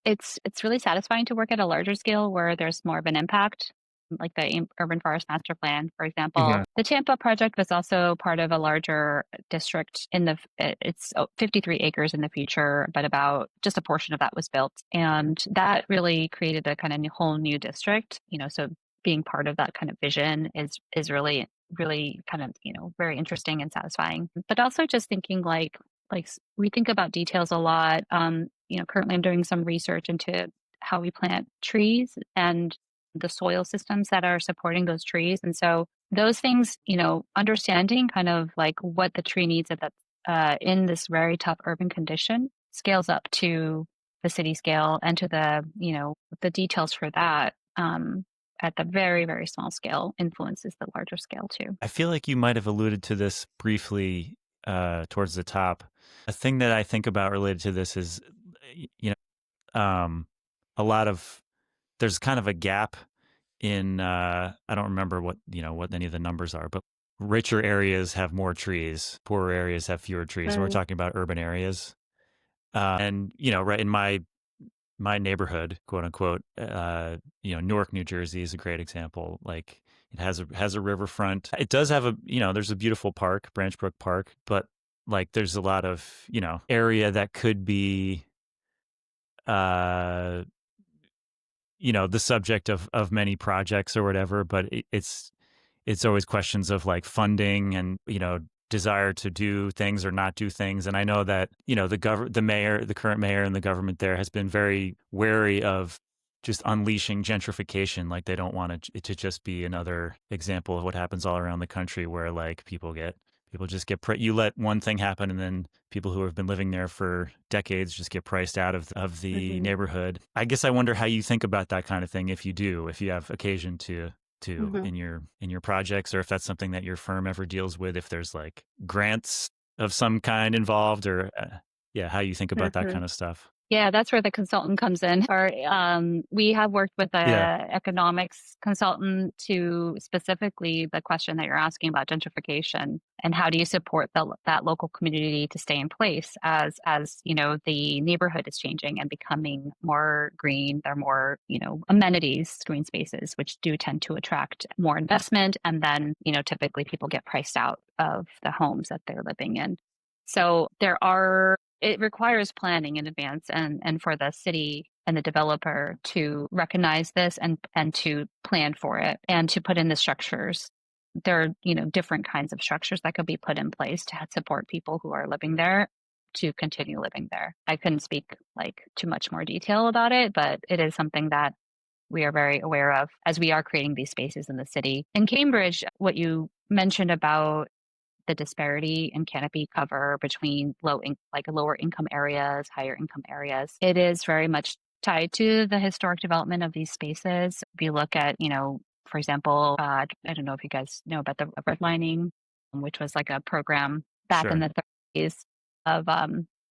it's really satisfying to work at a larger scale where there's more of an impact, like the Urban Forest Master Plan, for example. Mhm. The Tampa project was also part of a larger district it's 53 acres in the future, but about just a portion of that was built. And that really created a kind of whole new district, so being part of that kind of vision is really, really kind of, very interesting and satisfying. But also just thinking we think about details a lot. Currently I'm doing some research into how we plant trees and the soil systems that are supporting those trees. And so those things, understanding kind of like what the tree needs in this very tough urban condition scales up to the city scale and to the details for that at the very, very small scale influences the larger scale too. I feel like you might have alluded to this briefly towards the top. A thing that I think about related to this is, um, a lot of there's kind of a gap in I don't remember what any of the numbers are, but richer areas have more trees, poorer areas have fewer trees. And we're Right. talking about urban areas, and right in my neighborhood, quote unquote, Newark, New Jersey is a great example. Like it has a riverfront. It does have there's a beautiful park, Branch Brook Park, but like there's a lot of area that could be uh the subject of many projects or whatever, but it's always questions of like funding and desire to do things or not do things. And I know that the current mayor and the government there has been very wary of just unleashing gentrification. Like they don't want it to just be another example of what happens all around the country where like people just get you let one thing happen and then people who have been living there for decades just get priced out of the Hmm. neighborhood. I guess I wonder how you think about that kind of thing if you have occasion to Hmm. in your projects, or if that's something that your firm ever deals with, if there's like grants of some kind involved, or yeah, how you think about that Hmm. kind of stuff. Yeah, that's where the consultant comes in. We have worked with Yeah, a economics consultant to specifically the question that you're asking about gentrification and how do you support that local community to stay in place as the neighborhood is changing and becoming more green. There are more amenities, green spaces, which do tend to attract more investment, and then typically people get priced out of the homes that they're living in. So it requires planning in advance and for the city and the developer to recognize this and to plan for it and to put in the structures. There are, different kinds of structures that could be put in place to support people who are living there to continue living there. I couldn't speak like too much more detail about it, but it is something that we are very aware of as we are creating these spaces in the city. In Cambridge, what you mentioned about the disparity in canopy cover between lower income areas, higher income areas. It is very much tied to the historic development of these spaces. If you look at, for example, I don't know if you guys know about the redlining, which was like a program back in sure. the 30s of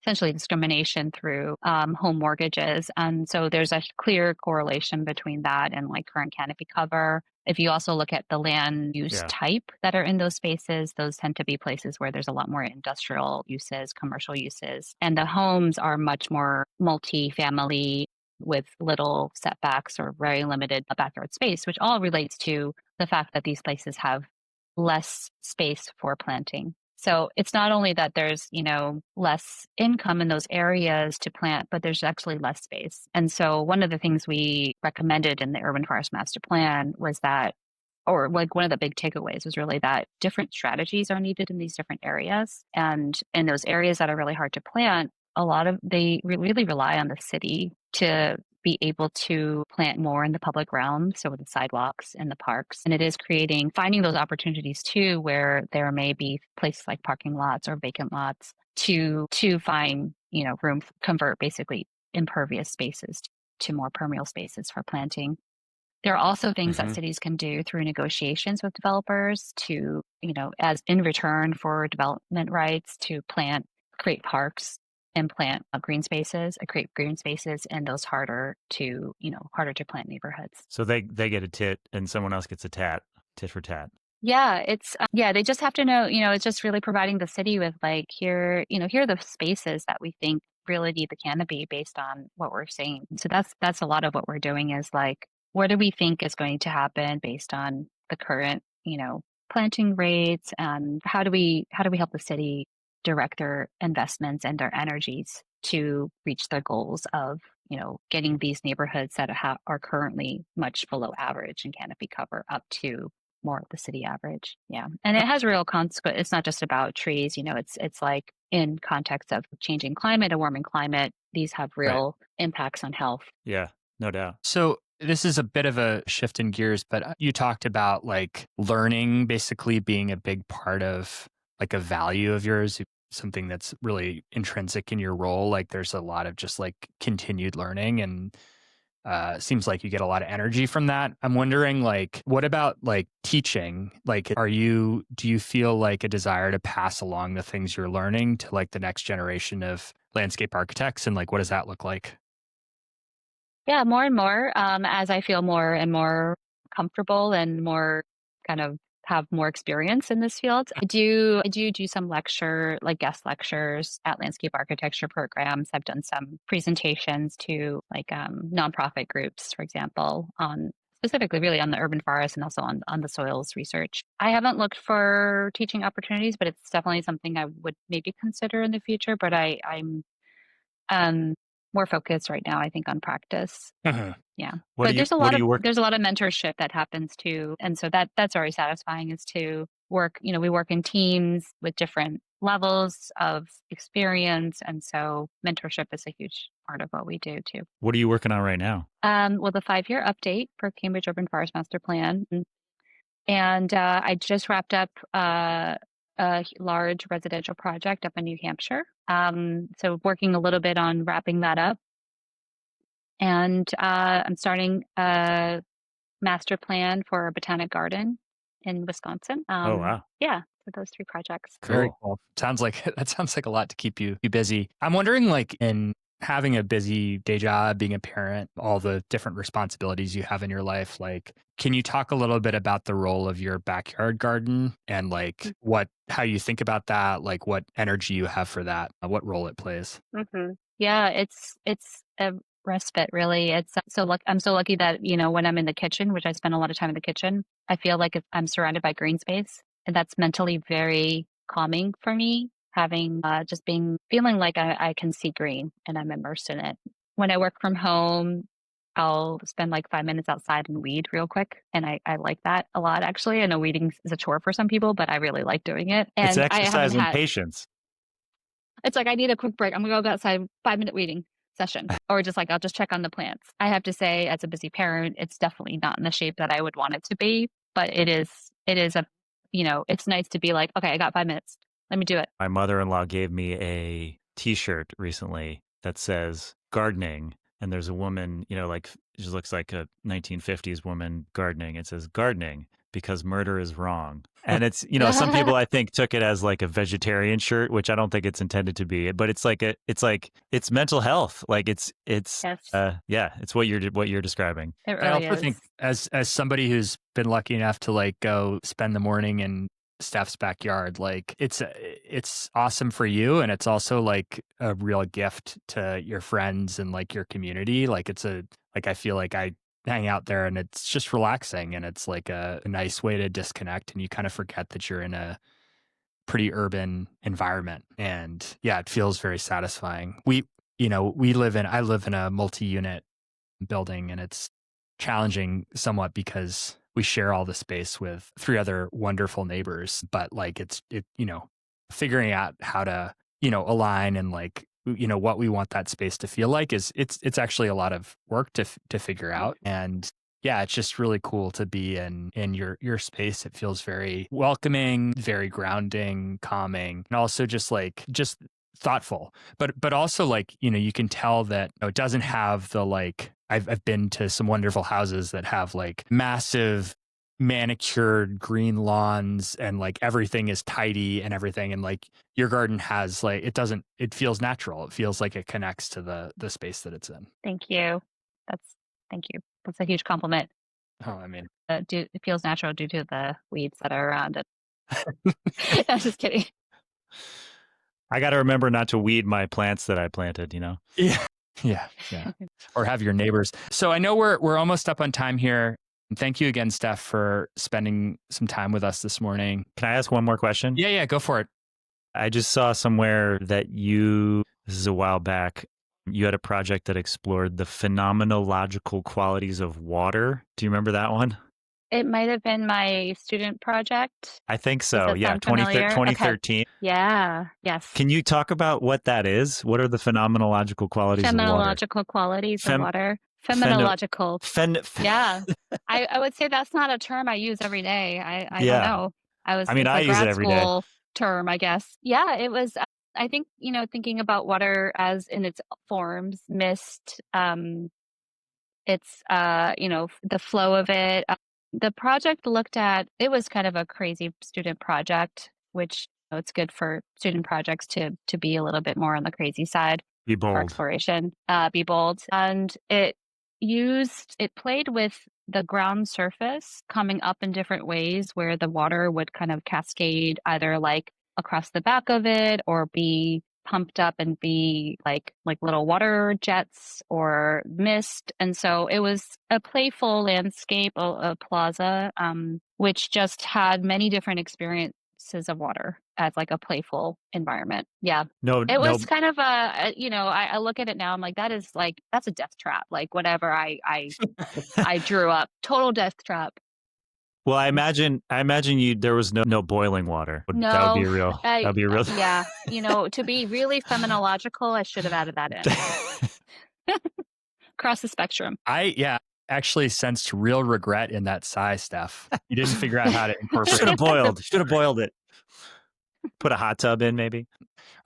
essentially discrimination through home mortgages. And so there's a clear correlation between that and like current canopy cover. If you also look at the land use Yeah, type that are in those spaces, those tend to be places where there's a lot more industrial uses, commercial uses, and the homes are much more multi-family with little setbacks or very limited backyard space, which all relates to the fact that these places have less space for planting. So it's not only that there's, less income in those areas to plant, but there's actually less space. And so one of the things we recommended in the Urban Forest Master Plan was that, or like one of the big takeaways was really that different strategies are needed in these different areas. And in those areas that are really hard to plant, they really rely on the city to be able to plant more in the public realm, so with the sidewalks and the parks. And it is finding those opportunities too, where there may be places like parking lots or vacant lots to find convert basically impervious spaces to more permeable spaces for planting. There are also things that cities can do through negotiations with developers to, as in return for development rights to create parks and plant green spaces, create green spaces in those harder to plant neighborhoods. So they get a tit and someone else gets a tat for tat. Yeah, they just have to know, it's just really providing the city with like, here are the spaces that we think really need the canopy based on what we're seeing. So that's a lot of what we're doing is like, what do we think is going to happen based on the current, planting rates, and how do we help the city direct their investments and their energies to reach their goals of, getting these neighborhoods that are currently much below average in canopy cover up to more of the city average. Yeah. And it has real consequence. It's not just about trees, it's like in context of changing climate, a warming climate, these have real impacts on health. Yeah, no doubt. So this is a bit of a shift in gears, but you talked about like learning basically being a big part of like a value of yours, something that's really intrinsic in your role. Like there's a lot of just like continued learning, and seems like you get a lot of energy from that. I'm wondering, like, what about like teaching? Like, do you feel like a desire to pass along the things you're learning to like the next generation of landscape architects? And like, what does that look like? Yeah, more and more, as I feel more and more comfortable and more kind of have more experience in this field. I do some guest lectures at landscape architecture programs. I've done some presentations to like nonprofit groups, for example, on specifically really on the urban forest and also on the soils research. I haven't looked for teaching opportunities, but it's definitely something I would maybe consider in the future. But I'm um, more focused right now, I think, on practice. Uh-huh. Yeah. What But do you work? there's a lot of mentorship that happens too. And so that's very satisfying is to work, we work in teams with different levels of experience. And so mentorship is a huge part of what we do too. What are you working on right now? Well, the 5-year update for Cambridge Urban Forest Master Plan. And I just wrapped up a large residential project up in New Hampshire. So working a little bit on wrapping that up. And I'm starting a master plan for a botanic garden in Wisconsin. Oh, wow. Yeah, for those 3 projects. Very cool. Sounds like a lot to keep you busy. I'm wondering, like, in having a busy day job, being a parent, all the different responsibilities you have in your life, like, can you talk a little bit about the role of your backyard garden and like how you think about that, like what energy you have for that, what role it plays? Yeah, it's a respite really. I'm so lucky that, when I'm in the kitchen, which I spend a lot of time in the kitchen, I feel like I'm surrounded by green space, and that's mentally very calming for me, having feeling like I can see green and I'm immersed in it. When I work from home, I'll spend like 5 minutes outside and weed real quick. And I like that a lot, actually. I know weeding is a chore for some people, but I really like doing it. It's And exercise and patience. it's like, I need a quick break. I'm gonna go outside, 5-minute weeding session, or just like, I'll just check on the plants. I have to say, as a busy parent, it's definitely not in the shape that I would want it to be, but it is it's nice to be like, okay, I got 5 minutes. Let me do it. My mother-in-law gave me a t-shirt recently that says gardening. And there's a woman, like she looks like a 1950s woman gardening. It says gardening because murder is wrong. And it's, some people I think took it as like a vegetarian shirt, which I don't think it's intended to be, but it's it's mental health. Like it's Yes. it's what you're describing. It really I also is. think as somebody who's been lucky enough to like go spend the morning in Steph's backyard, like it's awesome for you, and it's also like a real gift to your friends and like your community. Like I feel like I hang out there and it's just relaxing, and it's like a nice way to disconnect, and you kind of forget that you're in a pretty urban environment. And yeah, it feels very satisfying. I live in a multi-unit building, and it's challenging somewhat because we share all the space with 3 other wonderful neighbors, but like figuring out how to, align and like, what we want that space to feel like it's actually a lot of work to figure out. And yeah, it's just really cool to be in your space. It feels very welcoming, very grounding, calming, and also just thoughtful, but also like, you can tell that it doesn't have the like, I've been to some wonderful houses that have like massive manicured green lawns and like everything is tidy and everything. And like your garden has like, it feels natural. It feels like it connects to the space that it's in. Thank you. Thank you. That's a huge compliment. Oh, I mean, It feels natural due to the weeds that are around it. I'm just kidding. I got to remember not to weed my plants that I planted, Yeah. Yeah. Or have your neighbors. So I know we're almost up on time here. Thank you again, Steph, for spending some time with us this morning. Can I ask one more question? Yeah, go for it. I just saw somewhere that this is a while back, you had a project that explored the phenomenological qualities of water. Do you remember that one? It might have been my student project. I think so. Does that Yeah, sound familiar? 2013. Okay. Yeah. Yes. Can you talk about what that is? What are the phenomenological qualities of water? Phenomenological qualities of water. Phenomenological. Yeah. I would say that's not a term I use every day. I don't know. It's I a use it grad every day. school term, I guess. Yeah, it was. I think, thinking about water as in its forms, mist, it's, the flow of it. The project looked at, it was kind of a crazy student project, which it's good for student projects to be a little bit more on the crazy side. Be For bold. exploration, be bold. And it played with the ground surface coming up in different ways where the water would kind of cascade either like across the back of it or be pumped up and be like little water jets or mist. And so it was a playful landscape, a plaza, which just had many different experiences of water as like a playful environment. Yeah. It was kind of I look at it now, I'm like, that's a death trap. Like whatever I drew up, total death trap. Well, I imagine there was no boiling water. No, that would be a real. Yeah. To be really phenomenological, I should have added that in. Across the spectrum. I actually sensed real regret in that sigh, Steph. You didn't figure out how to incorporate Should have boiled it. Put a hot tub in, maybe.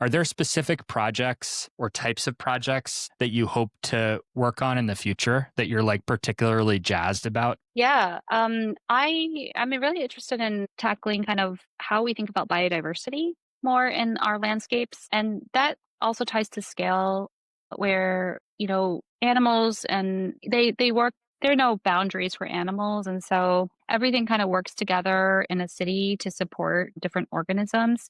Are there specific projects or types of projects that you hope to work on in the future that you're like particularly jazzed about? Yeah. I'm really interested in tackling kind of how we think about biodiversity more in our landscapes. And that also ties to scale where, animals and they work, there are no boundaries for animals. And so everything kind of works together in a city to support different organisms.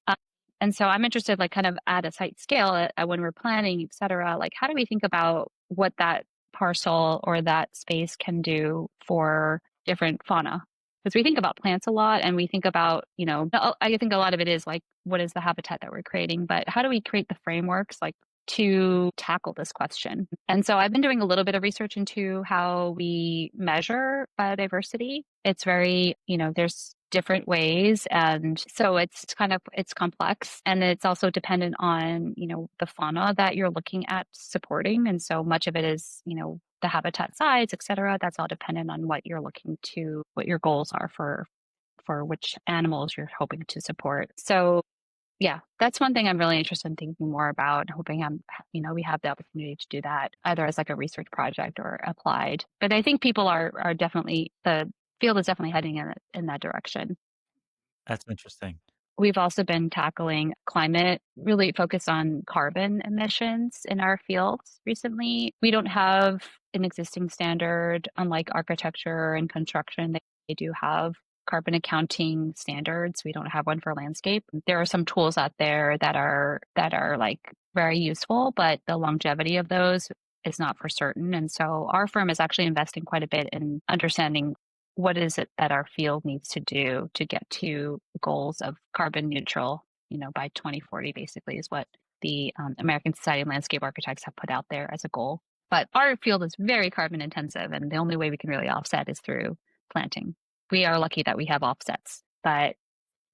And so I'm interested, like kind of at a site scale when we're planning, et cetera, like how do we think about what that parcel or that space can do for different fauna? Because we think about plants a lot and we think about, I think a lot of it is like, what is the habitat that we're creating? But how do we create the frameworks like to tackle this question? And so I've been doing a little bit of research into how we measure biodiversity. It's very, there's different ways. And so it's complex and it's also dependent on, the fauna that you're looking at supporting. And so much of it is, the habitat size, et cetera. That's all dependent on what you're what your goals are for which animals you're hoping to support. So yeah, that's one thing I'm really interested in thinking more about, hoping we have the opportunity to do that either as like a research project or applied. But I think people are definitely, the field is definitely heading in that direction. That's interesting. We've also been tackling climate, really focused on carbon emissions in our fields recently. We don't have an existing standard, unlike architecture and construction. They do have carbon accounting standards. We don't have one for landscape. There are some tools out there that are like very useful, but the longevity of those is not for certain. And so our firm is actually investing quite a bit in understanding what is it that our field needs to do to get to goals of carbon neutral, by 2040, basically, is what the American Society of Landscape Architects have put out there as a goal. But our field is very carbon intensive, and the only way we can really offset is through planting. We are lucky that we have offsets, but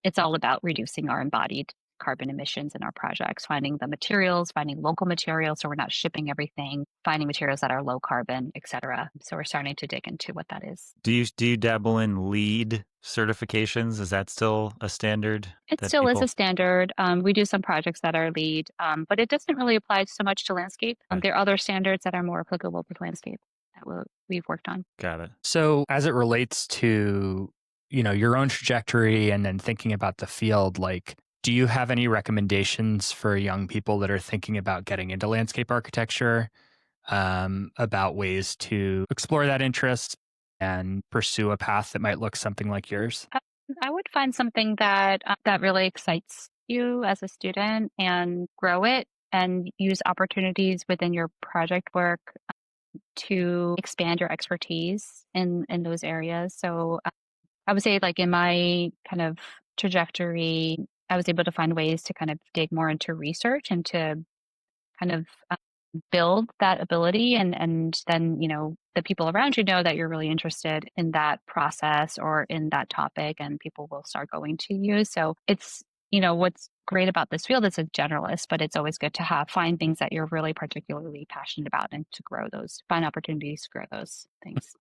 it's all about reducing our embodied carbon emissions in our projects, finding the materials, finding local materials so we're not shipping everything, finding materials that are low carbon, et cetera. So we're starting to dig into what that is. Do you dabble in LEED certifications? Is that still a standard It that still is people? a standard. We do some projects that are LEED, but it doesn't really apply so much to landscape. There are other standards that are more applicable to landscape that we've worked on. Got it. So as it relates to, your own trajectory and then thinking about the field, like, do you have any recommendations for young people that are thinking about getting into landscape architecture, about ways to explore that interest and pursue a path that might look something like yours? I would find something that really excites you as a student and grow it and use opportunities within your project work to expand your expertise in those areas. So I would say like in my kind of trajectory, I was able to find ways to kind of dig more into research and to kind of build that ability and then the people around you know that you're really interested in that process or in that topic and people will start going to you. So it's what's great about this field is a generalist, but it's always good to find things that you're really particularly passionate about and to find opportunities to grow those things.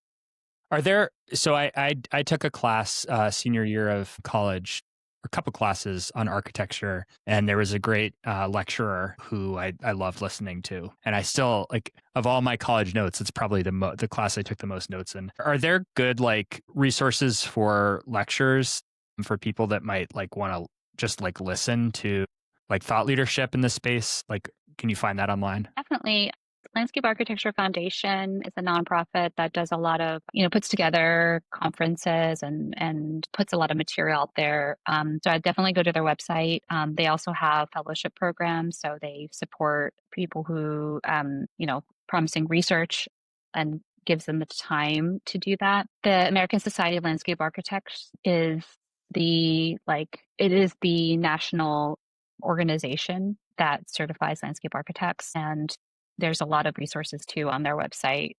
So I took a class senior year of college, a couple classes on architecture, and there was a great lecturer who I loved listening to, and I still like of all my college notes, it's probably the class I took the most notes in. Are there good like resources for lectures for people that might like want to just like listen to like thought leadership in this space? Like, can you find that online? Definitely. Landscape Architecture Foundation is a nonprofit that does a lot of, puts together conferences and puts a lot of material out there. So I definitely go to their website. They also have fellowship programs, so they support people who, promising research and gives them the time to do that. The American Society of Landscape Architects is it is the national organization that certifies landscape architects. And there's a lot of resources too on their website,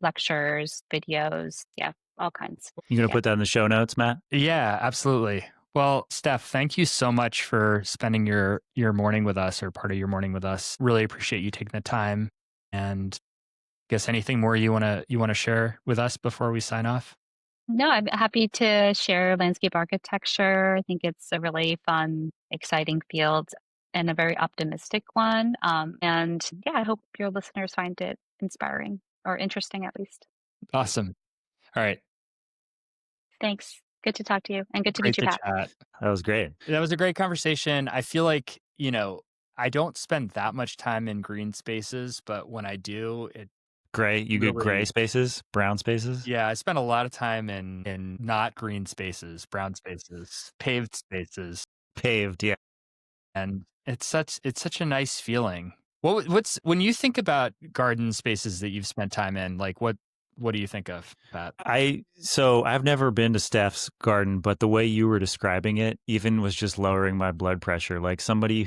lectures, videos, yeah, all kinds. You gonna Yeah. put that in the show notes, Matt? Yeah, absolutely. Well, Steph, thank you so much for spending your morning with us or part of your morning with us. Really appreciate you taking the time. And guess anything more you wanna share with us before we sign off? No, I'm happy to share landscape architecture. I think it's a really fun, exciting field and a very optimistic one. And yeah, I hope your listeners find it inspiring or interesting at least. Awesome. All right. Thanks. Good to talk to you and good to meet Great you, to Pat. chat. That was great. That was a great conversation. I feel like, I don't spend that much time in green spaces, but when I do, it Gray. You get gray really, spaces, brown spaces, yeah, I spend a lot of time in not green spaces, brown spaces, paved spaces, paved. Yeah. and it's such a nice feeling. What's when you think about garden spaces that you've spent time in, like what do you think of, Pat? So I've never been to Steph's garden, but the way you were describing it even was just lowering my blood pressure. Like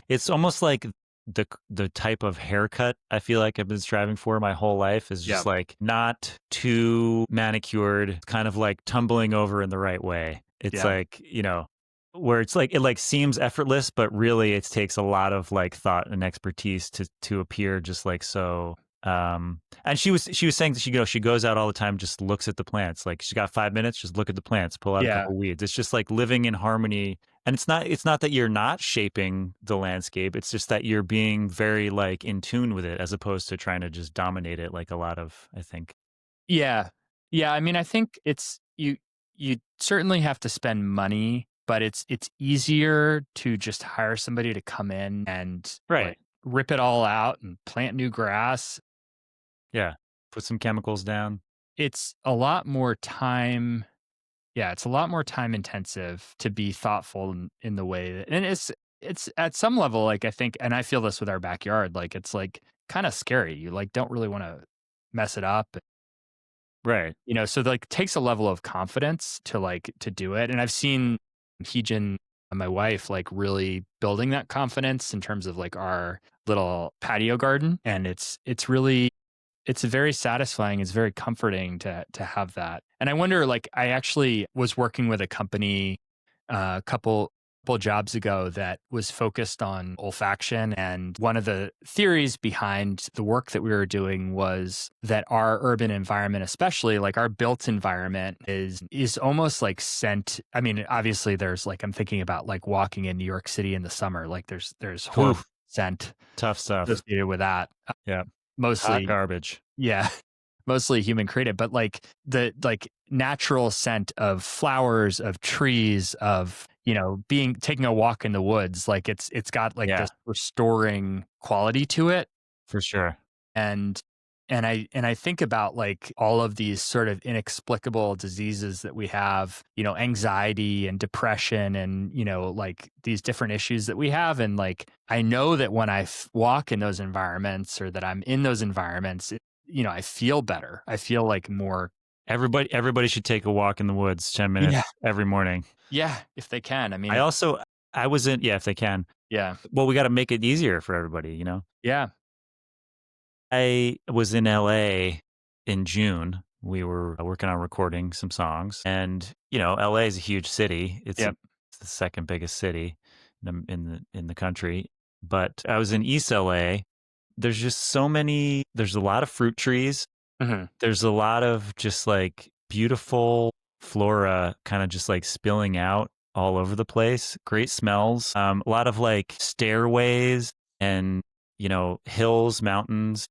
it's almost like the type of haircut I feel like I've been striving for my whole life is just Yeah. like not too manicured, kind of like tumbling over in the right way. It's Yeah. like, where it's like it like seems effortless, but really it takes a lot of like thought and expertise to appear just like so and she was saying that she goes out all the time, just looks at the plants. Like she's got 5 minutes, just look at the plants, pull out a Yeah. couple weeds. It's just like living in harmony. And it's not that you're not shaping the landscape. It's just that you're being very like in tune with it as opposed to trying to just dominate it like a lot of, I think. Yeah. Yeah, I mean, I think it's you certainly have to spend money, but it's easier to just hire somebody to come in and Right. like rip it all out and plant new grass. Yeah. Put some chemicals down. It's a lot more time. Yeah, it's a lot more time intensive to be thoughtful in the way that, and it's at some level, like I think, and I feel this with our backyard, like it's like kind of scary. You like don't really want to mess it up. Right. So like takes a level of confidence to do it. And I've seen Heejin, my wife, like really building that confidence in terms of like our little patio garden. And it's very satisfying. It's very comforting to have that. And I wonder, like, I actually was working with a company, a couple couple jobs ago that was focused on olfaction. And one of the theories behind the work that we were doing was that our urban environment, especially like our built environment, is almost like scent. I mean, obviously there's like, I'm thinking about like walking in New York City in the summer, like there's horrible Oof, scent tough stuff. associated with that. Yeah. Hot Mostly, garbage. yeah, mostly human created, but like the like natural scent of flowers, of trees, of being taking a walk in the woods, like it's got like Yeah, this restoring quality to it. for sure. And I think about like all of these sort of inexplicable diseases that we have, anxiety and depression and like these different issues that we have. And like I know that when I walk in those environments or that I'm in those environments, I feel better. I feel like more. Everybody should take a walk in the woods, 10 Yeah. minutes every morning. Yeah, if they can. I mean, I was in, yeah, if they can. yeah. Well, we got to make it easier for everybody, Yeah. I was in LA in June. We were working on recording some songs, and LA is a huge city. It's, Yep. it's the second biggest city in the country. But I was in East LA. There's just so many. There's a lot of fruit trees. Hmm. There's a lot of just like beautiful flora, kind of just like spilling out all over the place. Great smells. A lot of like stairways and hills, mountains.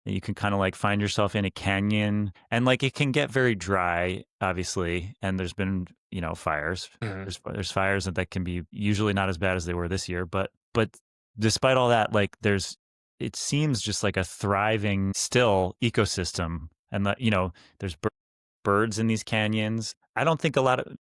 And you can kind of like find yourself in a canyon, and like it can get very dry, obviously. And there's been fires. Hmm. There's fires that can be usually not as bad as they were this year, but despite all that, like it seems just like a thriving still ecosystem, and that there's birds in these canyons. I don't think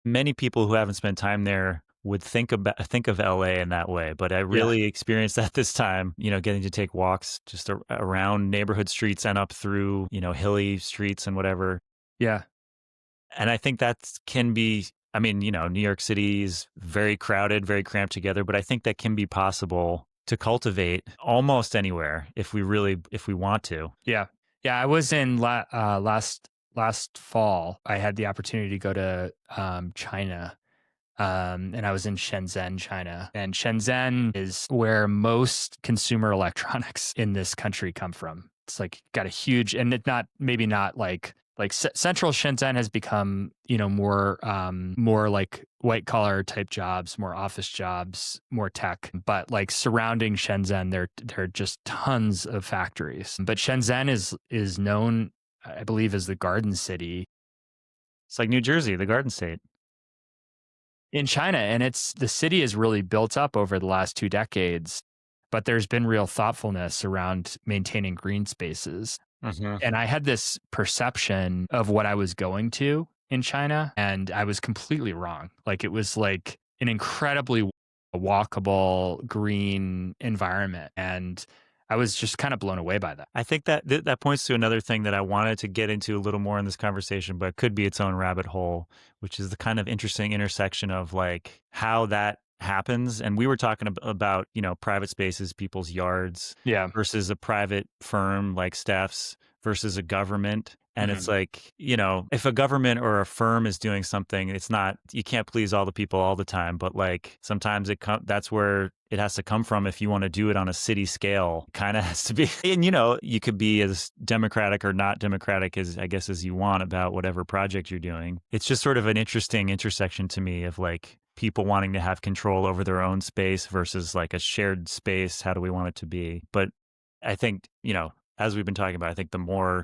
many people who haven't spent time there would think of LA in that way, but I Yeah. really experienced that this time, getting to take walks just around neighborhood streets and up through, hilly streets and whatever. Yeah. And I think that can be, I mean, New York City is very crowded, very cramped together, but I think that can be possible to cultivate almost anywhere if we want to. Yeah. Yeah. I was in last fall. I had the opportunity to go to China. And I was in Shenzhen, China. And Shenzhen is where most consumer electronics in this country come from. It's like got a huge, and it maybe not like central Shenzhen has become, more like white collar type jobs, more office jobs, more tech. But like surrounding Shenzhen, there are just tons of factories. But Shenzhen is known, I believe, as the Garden City It's like New Jersey, the Garden State. in China. And the city is really built up over the last 2 decades, but there's been real thoughtfulness around maintaining green spaces. Mm-hmm. And I had this perception of what I was going to in China, and I was completely wrong. Like it was like an incredibly walkable green environment. And I was just kind of blown away by that. I think that points to another thing that I wanted to get into a little more in this conversation, but could be its own rabbit hole, which is the kind of interesting intersection of like how that happens. And we were talking about, private spaces, people's yards Yeah. versus a private firm like Steph's versus a government. And it's like, if a government or a firm is doing something, it's not, you can't please all the people all the time, but like sometimes that's where it has to come from. If you want to do it on a city scale, kind of has to be, and you could be as democratic or not democratic as you want about whatever project you're doing. It's just sort of an interesting intersection to me of like people wanting to have control over their own space versus like a shared space. How do we want it to be? But I think, as we've been talking about, I think the more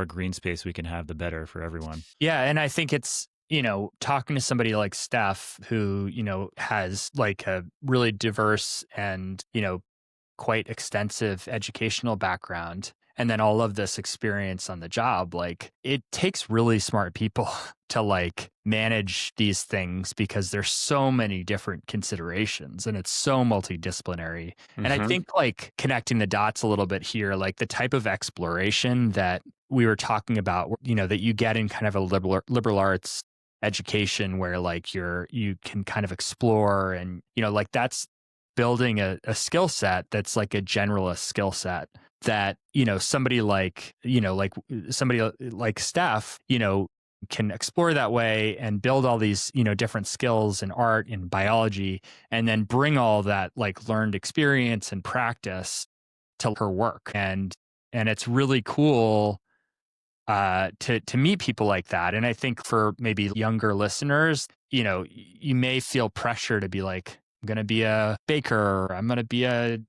green space we can have, the better for everyone. Yeah. And I think it's, talking to somebody like Steph, who, has like a really diverse and, quite extensive educational background, and then all of this experience on the job, like it takes really smart people to like manage these things because there's so many different considerations and it's so multidisciplinary. And I think like connecting the dots a little bit here, like the type of exploration that we were talking about, that you get in kind of a liberal arts education where like you can kind of explore and, like that's building a skill set that's like a generalist skill set that, somebody like Steph, can explore that way and build all these, different skills in art and biology, and then bring all that like learned experience and practice to her work. And it's really cool to meet people like that. And I think for maybe younger listeners, you may feel pressure to be like, I'm going to be a baker, or I'm going to be a,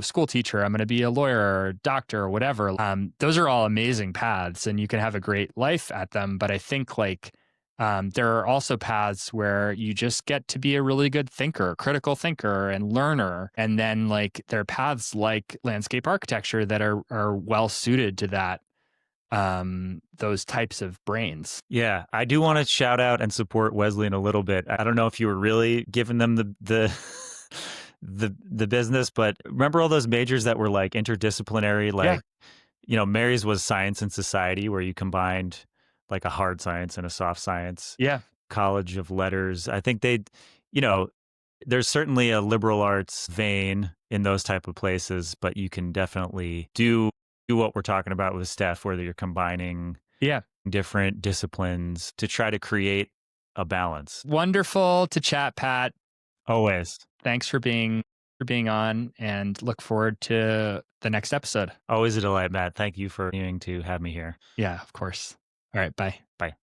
school teacher, I'm going to be a lawyer or doctor or whatever. Those are all amazing paths and you can have a great life at them. But I think like there are also paths where you just get to be a really good thinker, critical thinker and learner. And then like there are paths like landscape architecture that are well suited to that, those types of brains. Yeah, I do want to shout out and support Wesleyan a little bit. I don't know if you were really giving them the the business, but remember all those majors that were like interdisciplinary, like Mary's was science and society, where you combined like a hard science and a soft science. Yeah. College of Letters. I think there's certainly a liberal arts vein in those type of places, but you can definitely do what we're talking about with Steph, where you're combining different disciplines to try to create a balance. Wonderful to chat, Pat. Always. Thanks for being on, and look forward to the next episode. Always a delight, Matt. Thank you for continuing to have me here. Yeah, of course. All right. Bye. Bye.